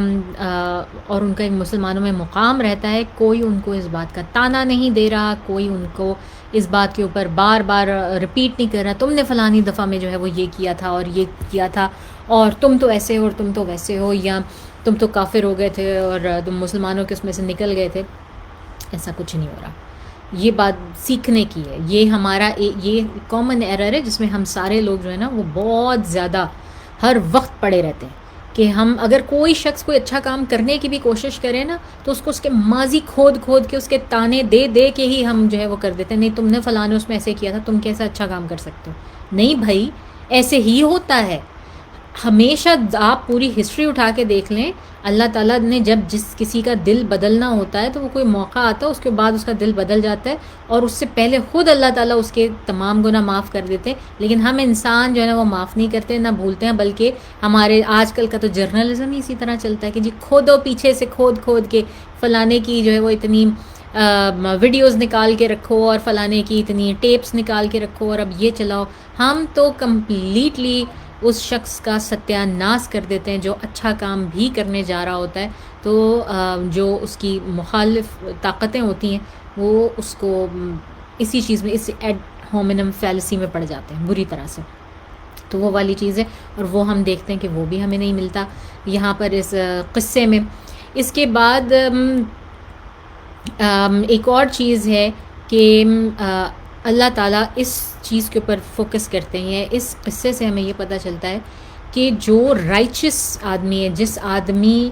ایک مسلمانوں میں مقام رہتا ہے. کوئی ان کو اس بات کا تانا نہیں دے رہا، کوئی ان کو اس بات کے اوپر بار بار رپیٹ نہیں کر رہا تم نے فلانی دفعہ میں جو ہے وہ یہ کیا تھا اور یہ کیا تھا، اور تم تو ایسے ہو اور تم تو ویسے ہو، یا تم تو کافر ہو گئے تھے اور تم مسلمانوں کے اس میں سے نکل گئے تھے. ایسا کچھ نہیں ہو رہا. یہ بات سیکھنے کی ہے. یہ ہمارا یہ کامن ایرر ہے جس میں ہم سارے لوگ جو ہے نا وہ بہت زیادہ ہر وقت پڑے رہتے ہیں کہ ہم اگر کوئی شخص کوئی اچھا کام کرنے کی بھی کوشش کرے نا تو اس کو اس کے ماضی کھود کے اس کے تانے دے کے ہی ہم جو ہے وہ کر دیتے ہیں. نہیں تم نے فلاں اس میں ایسے کیا تھا، تم کیسا اچھا کام کر سکتے ہو. نہیں بھائی، ایسے ہی ہوتا ہے. ہمیشہ آپ پوری ہسٹری اٹھا کے دیکھ لیں، اللہ تعالیٰ نے جب جس کسی کا دل بدلنا ہوتا ہے تو وہ کوئی موقع آتا ہے، اس کے بعد اس کا دل بدل جاتا ہے، اور اس سے پہلے خود اللہ تعالیٰ اس کے تمام گناہ معاف کر دیتے. لیکن ہم انسان جو ہے نا وہ معاف نہیں کرتے، نہ بھولتے ہیں، بلکہ ہمارے آج کل کا تو جرنلزم ہی اسی طرح چلتا ہے کہ جی کھودو پیچھے سے کھود کے فلانے کی جو ہے وہ اتنی ویڈیوز نکال کے رکھو اور فلانے کی اتنی ٹیپس نکال کے رکھو اور اب یہ چلاؤ. ہم تو کمپلیٹلی اس شخص کا ستیہ ناش کر دیتے ہیں جو اچھا کام بھی کرنے جا رہا ہوتا ہے. تو جو اس کی مخالف طاقتیں ہوتی ہیں وہ اس کو اسی چیز میں اس ایڈ ہومنم فیلسی میں پڑ جاتے ہیں بری طرح سے. تو وہ والی چیز ہے، اور وہ ہم دیکھتے ہیں کہ وہ بھی ہمیں نہیں ملتا یہاں پر اس قصے میں. اس کے بعد ایک اور چیز ہے کہ اللہ تعالیٰ اس چیز کے اوپر فوکس کرتے ہیں. اس قصے سے ہمیں یہ پتہ چلتا ہے کہ جو رائچس آدمی ہے، جس آدمی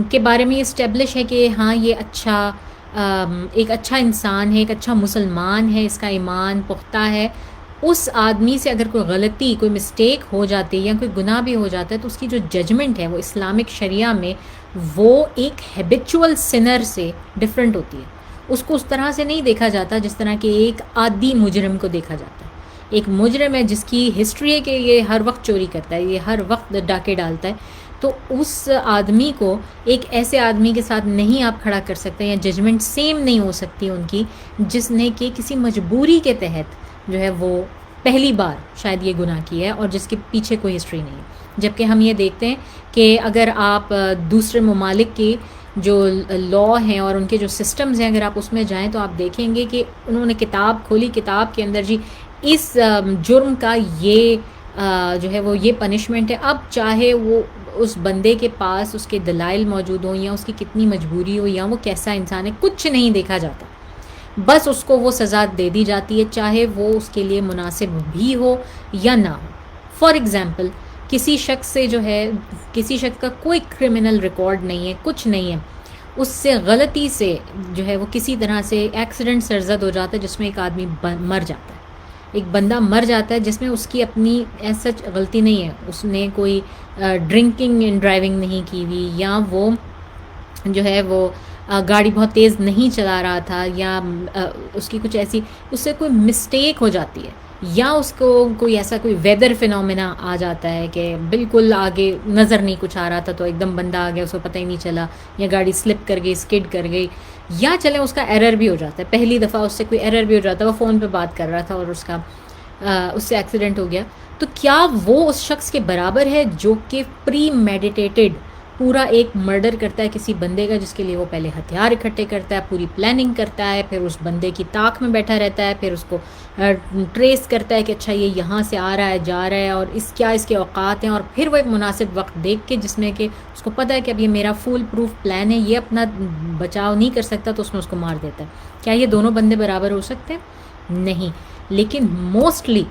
کے بارے میں یہ اسٹیبلش ہے کہ ہاں یہ اچھا ایک اچھا انسان ہے، ایک اچھا مسلمان ہے، اس کا ایمان پختہ ہے، اس آدمی سے اگر کوئی غلطی، کوئی مسٹیک ہو جاتی ہے یا کوئی گناہ بھی ہو جاتا ہے تو اس کی جو ججمنٹ ہے وہ اسلامک شریعہ میں وہ ایک ہیبچول سنر سے ڈفرینٹ ہوتی ہے. اس کو اس طرح سے نہیں دیکھا جاتا جس طرح کہ ایک عادی مجرم کو دیکھا جاتا ہے. ایک مجرم ہے جس کی ہسٹری ہے کہ یہ ہر وقت چوری کرتا ہے، یہ ہر وقت ڈاکے ڈالتا ہے، تو اس آدمی کو ایک ایسے آدمی کے ساتھ نہیں آپ کھڑا کر سکتے، یا ججمنٹ سیم نہیں ہو سکتی ان کی، جس نے کہ کسی مجبوری کے تحت جو ہے وہ پہلی بار شاید یہ گناہ کیا ہے اور جس کے پیچھے کوئی ہسٹری نہیں ہے. جبکہ ہم یہ دیکھتے ہیں کہ اگر آپ دوسرے ممالک کی جو لا ہیں اور ان کے جو سسٹمز ہیں، اگر آپ اس میں جائیں تو آپ دیکھیں گے کہ انہوں نے کتاب کھولی، کتاب کے اندر جی اس جرم کا یہ جو ہے وہ یہ پنشمنٹ ہے. اب چاہے وہ اس بندے کے پاس اس کے دلائل موجود ہوں یا اس کی کتنی مجبوری ہو یا وہ کیسا انسان ہے، کچھ نہیں دیکھا جاتا، بس اس کو وہ سزا دے دی جاتی ہے، چاہے وہ اس کے لیے مناسب بھی ہو یا نہ ہو. فار ایگزامپل، کسی شخص سے جو ہے، کسی شخص کا کوئی کرمنل ریکارڈ نہیں ہے، کچھ نہیں ہے، اس سے غلطی سے جو ہے وہ کسی طرح سے ایکسیڈنٹ سرزد ہو جاتا ہے جس میں ایک آدمی مر جاتا ہے، ایک بندہ مر جاتا ہے جس میں اس کی اپنی سچ غلطی نہیں ہے، اس نے کوئی ڈرنکنگ اینڈ ڈرائیونگ نہیں کی ہوئی، یا وہ جو ہے وہ گاڑی بہت تیز نہیں چلا رہا تھا، یا اس کی کچھ ایسی اس سے کوئی مسٹیک ہو جاتی ہے، یا اس کو کوئی ایسا کوئی ویدر فینومینا آ جاتا ہے کہ بالکل آگے نظر نہیں کچھ آ رہا تھا تو ایک دم بندہ آ گیا، اس کو پتہ ہی نہیں چلا، یا گاڑی سلپ کر گئی، اسکڈ کر گئی، یا چلیں اس کا ایرر بھی ہو جاتا ہے، پہلی دفعہ اس سے کوئی ایرر بھی ہو جاتا ہے، وہ فون پہ بات کر رہا تھا اور اس سے ایکسیڈنٹ ہو گیا. تو کیا وہ اس شخص کے برابر ہے جو کہ پری میڈیٹیٹڈ پورا ایک مرڈر کرتا ہے کسی بندے کا، جس کے لیے وہ پہلے ہتھیار اکٹھے کرتا ہے، پوری پلاننگ کرتا ہے، پھر اس بندے کی طاق میں بیٹھا رہتا ہے، پھر اس کو ٹریس کرتا ہے کہ اچھا یہ یہاں سے آ رہا ہے، جا رہا ہے، اور اس کے اوقات ہیں، اور پھر وہ ایک مناسب وقت دیکھ کے جس میں کہ اس کو پتہ ہے کہ اب یہ میرا فول پروف پلان ہے، یہ اپنا بچاؤ نہیں کر سکتا، تو اس میں اس کو مار دیتا ہے. کیا یہ دونوں بندے برابر ہو سکتے ہیں؟ نہیں. لیکن موسٹلی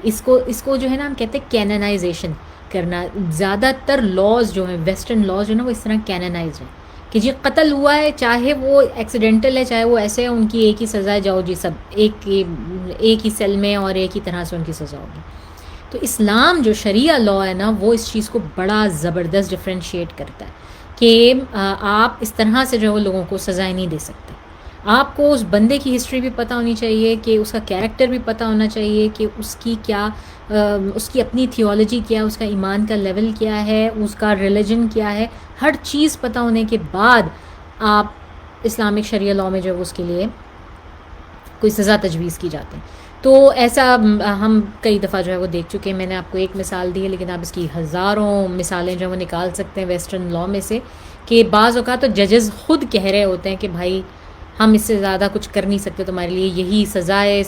اس کو جو ہے نا ہم کہتے ہیں کیننائزیشن کرنا. زیادہ تر لاز جو ہیں، ویسٹرن لاز جو ہے نا، وہ اس طرح کیننائز ہیں کہ جی قتل ہوا ہے، چاہے وہ ایکسیڈنٹل ہے، چاہے وہ ایسے ہے، ان کی ایک ہی سزا ہے، جاؤ جی سب ایک ہی سیل میں اور ایک ہی طرح سے ان کی سزا ہوگی. تو اسلام جو شریعہ لا ہے نا، وہ اس چیز کو بڑا زبردست ڈفرینشیٹ کرتا ہے کہ آپ اس طرح سے جو ہے وہ لوگوں کو سزائیں نہیں دے سکتے. آپ کو اس بندے کی ہسٹری بھی پتہ ہونی چاہیے، کہ اس کا کیریکٹر بھی پتہ ہونا چاہیے، کہ اس کی کیا اس کی اپنی تھیولوجی کیا ہے، اس کا ایمان کا لیول کیا ہے، اس کا ریلیجن کیا ہے. ہر چیز پتہ ہونے کے بعد آپ اسلامک شریعہ لاء میں جو ہے اس کے لیے کوئی سزا تجویز کی جاتے ہیں. تو ایسا ہم کئی دفعہ جو ہے وہ دیکھ چکے ہیں. میں نے آپ کو ایک مثال دی ہے، لیکن آپ اس کی ہزاروں مثالیں جو ہے وہ نکال سکتے ہیں ویسٹرن لاء میں سے، کہ بعض اوقات تو ججز خود کہہ رہے ہوتے ہیں کہ بھائی ہم اس سے زیادہ کچھ کر نہیں سکتے، تمہارے لیے یہی سزا ہے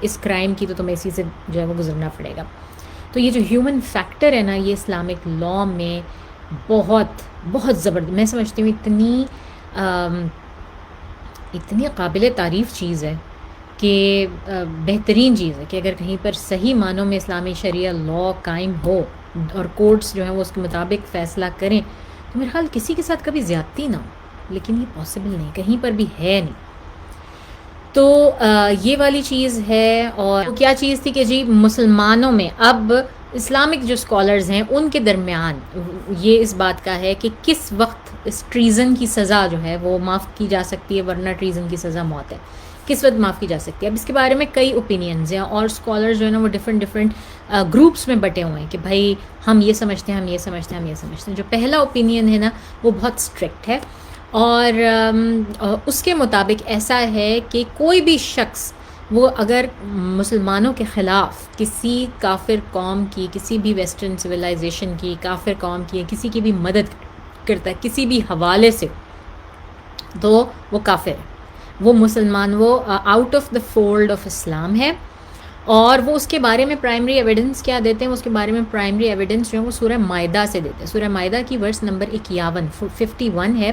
اس کرائم کی، تو تمہیں اسی سے جو ہے وہ گزرنا پڑے گا. تو یہ جو ہیومن فیکٹر ہے نا، یہ اسلامک لاء میں بہت بہت زبردست، میں سمجھتی ہوں اتنی قابل تعریف چیز ہے، کہ بہترین چیز ہے کہ اگر کہیں پر صحیح معنوں میں اسلامی شریعہ لاء قائم ہو اور کورٹس جو ہیں وہ اس کے مطابق فیصلہ کریں، تو میرے خیال کسی کے ساتھ کبھی زیادتی نہ ہو. لیکن یہ پاسبل نہیں، کہیں پر بھی ہے نہیں. تو یہ والی چیز ہے. اور کیا چیز تھی کہ جی مسلمانوں میں اب اسلامک جو اسکالرز ہیں ان کے درمیان یہ اس بات کا ہے کہ کس وقت اس ٹریزن کی سزا جو ہے وہ معاف کی جا سکتی ہے، ورنہ ٹریزن کی سزا موت ہے، کس وقت معاف کی جا سکتی ہے. اب اس کے بارے میں کئی اوپینینز ہیں، اور اسکالرز جو ہے نا وہ ڈفرینٹ گروپس میں بٹے ہوئے ہیں کہ بھائی ہم یہ سمجھتے ہیں، ہم یہ سمجھتے ہیں، ہم یہ سمجھتے ہیں. جو پہلا اوپینین ہے نا وہ بہت اسٹرکٹ ہے، اور اس کے مطابق ایسا ہے کہ کوئی بھی شخص وہ اگر مسلمانوں کے خلاف کسی کافر قوم کی، کسی بھی ویسٹرن سویلائزیشن کی کافر قوم کی، کسی کی بھی مدد کرتا ہے کسی بھی حوالے سے، تو وہ کافر ہے، وہ مسلمان، وہ out of the fold of Islam ہے. اور وہ اس کے بارے میں پرائمری ایویڈنس کیا دیتے ہیں؟ اس کے بارے میں پرائمری ایویڈنس جو ہے وہ سورہ مائدہ سے دیتے ہیں. سورہ مائدہ کی ورس نمبر 51 ہے.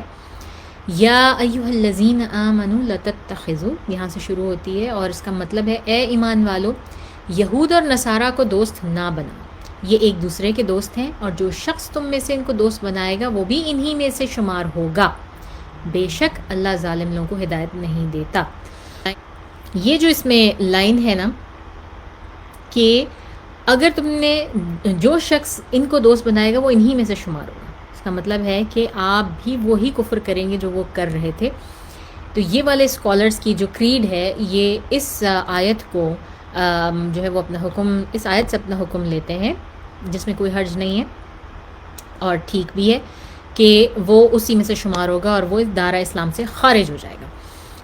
یا ایھا الذین آمنوا لا تتخذوا، یہاں سے شروع ہوتی ہے، اور اس کا مطلب ہے اے ایمان والو، یہود اور نصارہ کو دوست نہ بناؤ، یہ ایک دوسرے کے دوست ہیں، اور جو شخص تم میں سے ان کو دوست بنائے گا وہ بھی انہی میں سے شمار ہوگا، بے شک اللہ ظالم لوگوں کو ہدایت نہیں دیتا. یہ جو اس میں لائن ہے نا کہ اگر تم نے، جو شخص ان کو دوست بنائے گا وہ انہی میں سے شمار ہوگا، اس کا مطلب ہے کہ آپ بھی وہی کفر کریں گے جو وہ کر رہے تھے. تو یہ والے اسکالرز کی جو کریڈ ہے، یہ اس آیت کو جو ہے وہ اپنا حکم، اس آیت سے اپنا حکم لیتے ہیں، جس میں کوئی حرج نہیں ہے اور ٹھیک بھی ہے کہ وہ اسی میں سے شمار ہوگا اور وہ اس دائرہ اسلام سے خارج ہو جائے گا.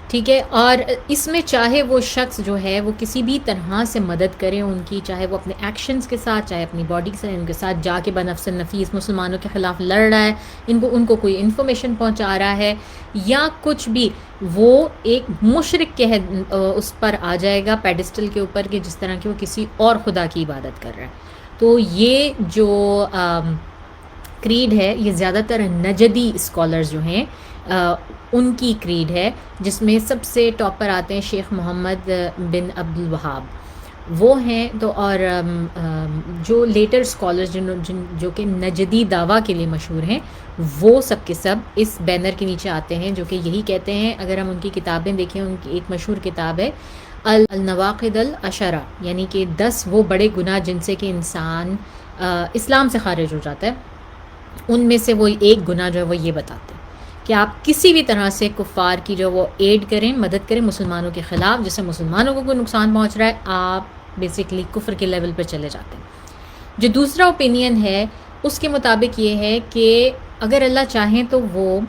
ٹھیک ہے. اور اس میں چاہے وہ شخص جو ہے وہ کسی بھی طرح سے مدد کرے ان کی، چاہے وہ اپنے ایکشنز کے ساتھ، چاہے اپنی باڈی سے، ان کے ساتھ جا کے بنفس النفیس مسلمانوں کے خلاف لڑ رہا ہے، ان کو کوئی انفارمیشن پہنچا رہا ہے یا کچھ بھی، وہ ایک مشرک کے اس پر آ جائے گا پیڈسٹل کے اوپر، کہ جس طرح کہ وہ کسی اور خدا کی عبادت کر رہا ہے. تو یہ جو کریڈ ہے یہ زیادہ تر نجدی اسکالرز جو ہیں ان کی کریڈ ہے، جس میں سب سے ٹاپ پر آتے ہیں شیخ محمد بن عبد الوہاب، وہ ہیں. تو اور جو لیٹر اسکالرز جو کہ نجدی دعویٰ کے لیے مشہور ہیں، وہ سب کے سب اس بینر کے نیچے آتے ہیں، جو کہ یہی کہتے ہیں. اگر ہم ان کی کتابیں دیکھیں، ان کی ایک مشہور کتاب ہے النواقض العشرہ، یعنی کہ 10 وہ بڑے گناہ جن سے کہ انسان اسلام سے خارج ہو جاتا ہے. ان میں سے وہ ایک گناہ جو ہے وہ یہ بتاتے ہیں کہ آپ کسی بھی طرح سے کفار کی جو وہ ایڈ کریں، مدد کریں مسلمانوں کے خلاف، جس سے مسلمانوں کو کوئی نقصان پہنچ رہا ہے، آپ بیسیکلی کفر کے لیول پر چلے جاتے ہیں. جو دوسرا اوپینین ہے اس کے مطابق یہ ہے کہ اگر اللہ چاہیں تو وہ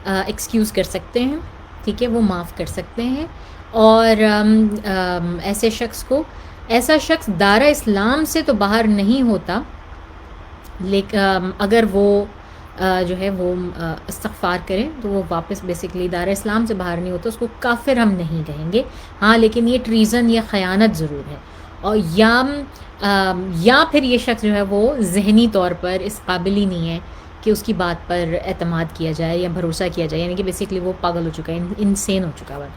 ایکسکیوز کر سکتے ہیں، ٹھیک ہے، وہ معاف کر سکتے ہیں، اور ایسا شخص دائرہ اسلام سے تو باہر نہیں ہوتا، لیکن اگر وہ جو ہے وہ استغفار کرے تو وہ واپس بیسیکلی دائرہ اسلام سے باہر نہیں ہوتا، اس کو کافر ہم نہیں کہیں گے. ہاں لیکن یہ ٹریزن یا خیانت ضرور ہے، اور یا پھر یہ شخص جو ہے وہ ذہنی طور پر اس قابل ہی نہیں ہے کہ اس کی بات پر اعتماد کیا جائے یا بھروسہ کیا جائے، یعنی کہ بیسیکلی وہ پاگل ہو چکا ہے، انسین ہو چکا ہے.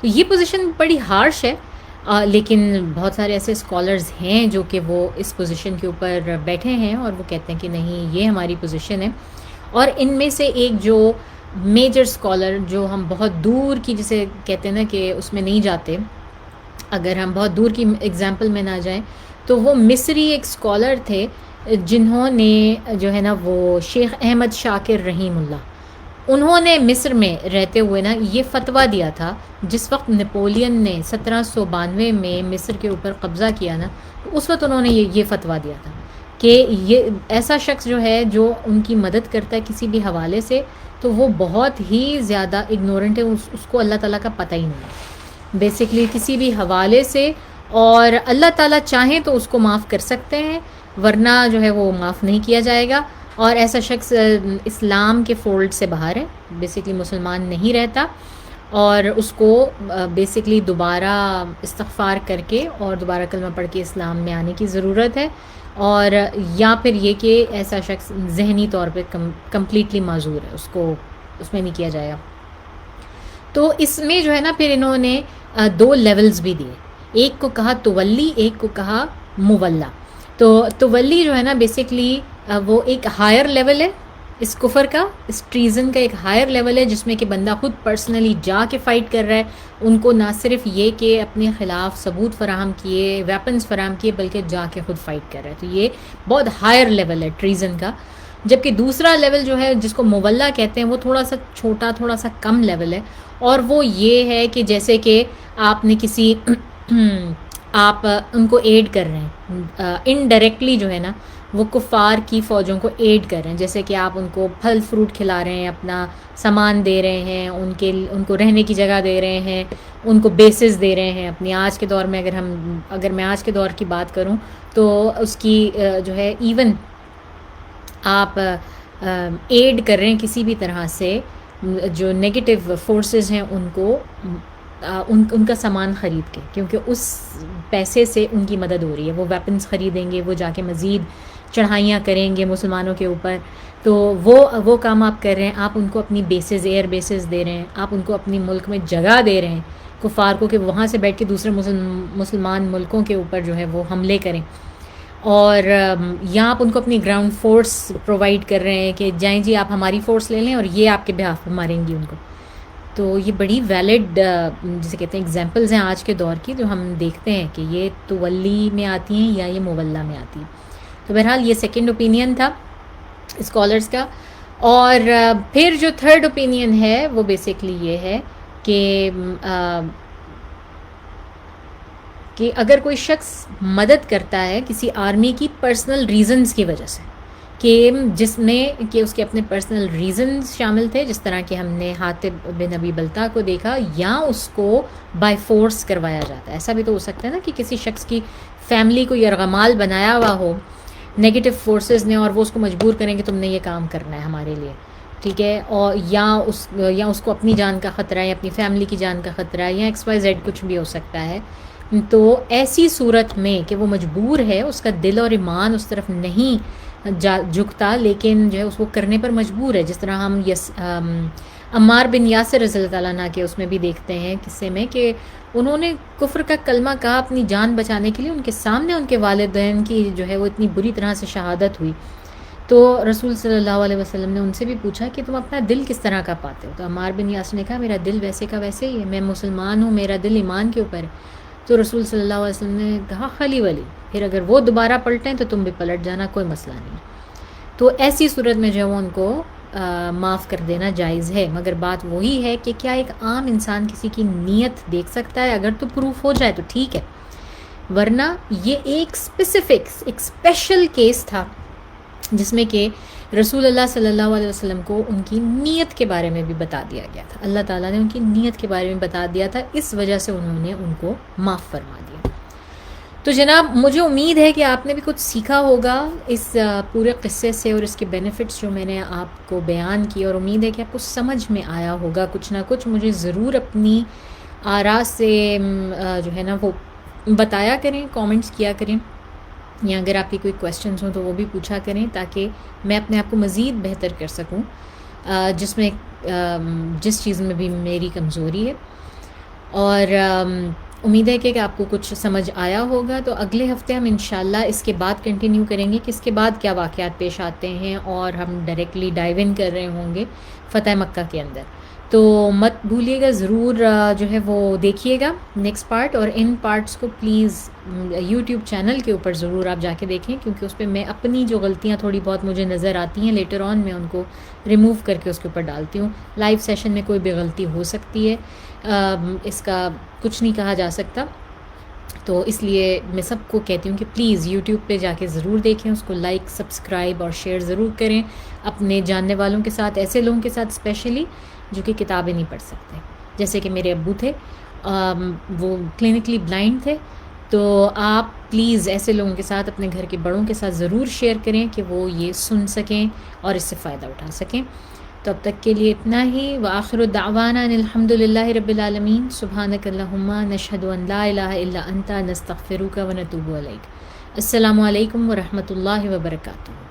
تو یہ پوزیشن بڑی ہارش ہے، لیکن بہت سارے ایسے اسکالرز ہیں جو کہ وہ اس پوزیشن کے اوپر بیٹھے ہیں اور وہ کہتے ہیں کہ نہیں، یہ ہماری پوزیشن ہے. اور ان میں سے ایک جو میجر اسکالر، جو ہم بہت دور کی، جسے کہتے ہیں نا کہ اس میں نہیں جاتے، اگر ہم بہت دور کی ایگزامپل میں نہ جائیں، تو وہ مصری ایک اسکالر تھے جنہوں نے جو ہے نا وہ شیخ احمد شاکر رحیم اللہ، انہوں نے مصر میں رہتے ہوئے نا یہ فتویٰ دیا تھا. جس وقت نپولین نے 1792 میں مصر کے اوپر قبضہ کیا نا، اس وقت انہوں نے یہ فتویٰ دیا تھا کہ یہ ایسا شخص جو ہے جو ان کی مدد کرتا ہے کسی بھی حوالے سے، تو وہ بہت ہی زیادہ اگنورنٹ ہے، اس کو اللہ تعالیٰ کا پتہ ہی نہیں ہے بیسیکلی کسی بھی حوالے سے. اور اللہ تعالیٰ چاہیں تو اس کو معاف کر سکتے ہیں، ورنہ جو ہے وہ معاف نہیں کیا جائے گا. اور ایسا شخص اسلام کے فولڈ سے باہر ہے، بیسیکلی مسلمان نہیں رہتا، اور اس کو بیسیکلی دوبارہ استغفار کر کے اور دوبارہ کلمہ پڑھ کے اسلام میں آنے کی ضرورت ہے. اور یا پھر یہ کہ ایسا شخص ذہنی طور پہ کمپلیٹلی معذور ہے، اس کو اس میں نہیں کیا جائے گا. تو اس میں جو ہے نا پھر انہوں نے 2 لیولز بھی دیے، ایک کو کہا تولی، ایک کو کہا مولا. تو تولی جو ہے نا بیسیکلی وہ ایک ہائر لیول ہے اس کفر کا، اس ٹریزن کا ایک ہائر لیول ہے، جس میں کہ بندہ خود پرسنلی جا کے فائٹ کر رہا ہے. ان کو نہ صرف یہ کہ اپنے خلاف ثبوت فراہم کیے، ویپنز فراہم کیے، بلکہ جا کے خود فائٹ کر رہا ہے. تو یہ بہت ہائر لیول ہے ٹریزن کا. جبکہ دوسرا لیول جو ہے جس کو مولا کہتے ہیں، وہ تھوڑا سا چھوٹا، تھوڑا سا کم لیول ہے، اور وہ یہ ہے کہ جیسے کہ آپ نے کسی آپ ان کو ایڈ کر رہے ہیں انڈائریکٹلی جو ہے نا، وہ کفار کی فوجوں کو ایڈ کر رہے ہیں، جیسے کہ آپ ان کو پھل فروٹ کھلا رہے ہیں، اپنا سامان دے رہے ہیں، ان کو رہنے کی جگہ دے رہے ہیں، ان کو بیسز دے رہے ہیں. اپنی آج کے دور میں اگر میں آج کے دور کی بات کروں تو اس کی جو ہے ایون آپ ایڈ کر رہے ہیں کسی بھی طرح سے جو نگیٹو فورسز ہیں ان کو ان کا سامان خرید کے، کیونکہ اس پیسے سے ان کی مدد ہو رہی ہے. وہ ویپنز خریدیں گے، وہ جا کے مزید چڑھائیاں کریں گے مسلمانوں کے اوپر. تو وہ کام آپ کر رہے ہیں. آپ ان کو اپنی بیسز، ایئر بیسز دے رہے ہیں، آپ ان کو اپنی ملک میں جگہ دے رہے ہیں کفار کو کہ وہاں سے بیٹھ کے دوسرے مسلمان ملکوں کے اوپر جو ہے وہ حملے کریں. اور یہاں آپ ان کو اپنی گراؤنڈ فورس پرووائڈ کر رہے ہیں کہ جائیں جی آپ ہماری فورس لے لیں اور یہ آپ کے بہاف پہ ماریں گی ان کو. تو یہ بڑی ویلڈ جسے کہتے ہیں ایگزامپلز ہیں آج کے دور کی، جو ہم دیکھتے ہیں کہ یہ تولی میں آتی ہیں یا یہ مولا میں آتی ہیں. تو بہرحال یہ سیکنڈ اوپینین تھا اسکالرس کا. اور پھر جو تھرڈ اوپینین ہے وہ بیسکلی یہ ہے کہ اگر کوئی شخص مدد کرتا ہے کسی آرمی کی پرسنل ریزنز کی وجہ سے، کہ جس میں کہ اس کے اپنے پرسنل ریزنز شامل تھے، جس طرح کہ ہم نے حاطب بن ابی بلتع کو دیکھا، یا اس کو بائی فورس کروایا جاتا ہے. ایسا بھی تو ہو سکتا ہے نا کہ کسی شخص کی فیملی کو یرغمال بنایا ہوا ہو نیگیٹو فورسز نے، اور وہ اس کو مجبور کریں کہ تم نے یہ کام کرنا ہے ہمارے لیے، ٹھیک ہے. اور یا اس کو اپنی جان کا خطرہ ہے، یا اپنی فیملی کی جان کا خطرہ ہے، یا XYZ کچھ بھی ہو سکتا ہے. تو ایسی صورت میں کہ وہ مجبور ہے، اس کا دل اور ایمان اس طرف نہیں جھکتا، لیکن جو ہے اس کو کرنے پر مجبور ہے. جس طرح ہم عمار بن یاسر رضی اللہ تعالیٰ عنہ کے اس میں بھی دیکھتے ہیں قصے میں کہ انہوں نے کفر کا کلمہ کہا اپنی جان بچانے کے لیے. ان کے سامنے ان کے والدین کی جو ہے وہ اتنی بری طرح سے شہادت ہوئی. تو رسول صلی اللہ علیہ وسلم نے ان سے بھی پوچھا کہ تم اپنا دل کس طرح کا پاتے ہو؟ تو عمار بن یاسر نے کہا میرا دل ویسے کا ویسے ہی ہے، میں مسلمان ہوں، میرا دل ایمان کے اوپر ہے. تو رسول صلی اللہ علیہ وسلم نے کہا خلی ولی، پھر اگر وہ دوبارہ پلٹیں تو تم بھی پلٹ جانا، کوئی مسئلہ نہیں. تو ایسی صورت میں جو ہے وہ ان کو معاف کر دینا جائز ہے. مگر بات وہی ہے کہ کیا ایک عام انسان کسی کی نیت دیکھ سکتا ہے؟ اگر تو پروف ہو جائے تو ٹھیک ہے، ورنہ یہ ایک اسپیشل کیس تھا جس میں کہ رسول اللہ صلی اللہ علیہ وسلم کو ان کی نیت کے بارے میں بھی بتا دیا گیا تھا. اللہ تعالیٰ نے ان کی نیت کے بارے میں بتا دیا تھا، اس وجہ سے انہوں نے ان کو معاف فرما دیا. تو جناب مجھے امید ہے کہ آپ نے بھی کچھ سیکھا ہوگا اس پورے قصے سے، اور اس کے بینیفٹس جو میں نے آپ کو بیان کی، اور امید ہے کہ آپ کو سمجھ میں آیا ہوگا کچھ نہ کچھ. مجھے ضرور اپنی آراء سے جو ہے نا وہ بتایا کریں، کامنٹس کیا کریں، یا اگر آپ کی کوئی کویسچنز ہوں تو وہ بھی پوچھا کریں، تاکہ میں اپنے آپ کو مزید بہتر کر سکوں جس چیز میں بھی میری کمزوری ہے. اور امید ہے کہ آپ کو کچھ سمجھ آیا ہوگا. تو اگلے ہفتے ہم انشاءاللہ اس کے بعد کنٹینیو کریں گے کہ اس کے بعد کیا واقعات پیش آتے ہیں، اور ہم ڈائریکٹلی ڈائیو ان کر رہے ہوں گے فتح مکہ کے اندر. تو مت بھولیے گا، ضرور جو ہے وہ دیکھیے گا نیکسٹ پارٹ. اور ان پارٹس کو پلیز یوٹیوب چینل کے اوپر ضرور آپ جا کے دیکھیں، کیونکہ اس پہ میں اپنی جو غلطیاں تھوڑی بہت مجھے نظر آتی ہیں لیٹر آن میں ان کو ریموو کر کے اس کے اوپر ڈالتی ہوں. لائیو سیشن میں کوئی بھی غلطی ہو سکتی ہے، اس کا کچھ نہیں کہا جا سکتا. تو اس لیے میں سب کو کہتی ہوں کہ پلیز یوٹیوب پہ جا کے ضرور دیکھیں، اس کو لائک، سبسکرائب اور شیئر ضرور کریں اپنے جاننے والوں کے ساتھ، ایسے لوگوں کے ساتھ اسپیشلی جو کہ کتابیں نہیں پڑھ سکتے. جیسے کہ میرے ابو تھے، وہ کلینکلی بلائنڈ تھے. تو آپ پلیز ایسے لوگوں کے ساتھ، اپنے گھر کے بڑوں کے ساتھ ضرور شیئر کریں کہ وہ یہ سن سکیں اور اس سے فائدہ اٹھا سکیں. تو اب تک کے لیے اتنا ہی. وآخر دعوانا ان الحمد للہ رب العالمین. سبحانک اللہم نشہد ان لا الہ الا انت نستغفرک ونتوب الیک. السلام علیکم ورحمۃ اللہ وبرکاتہ.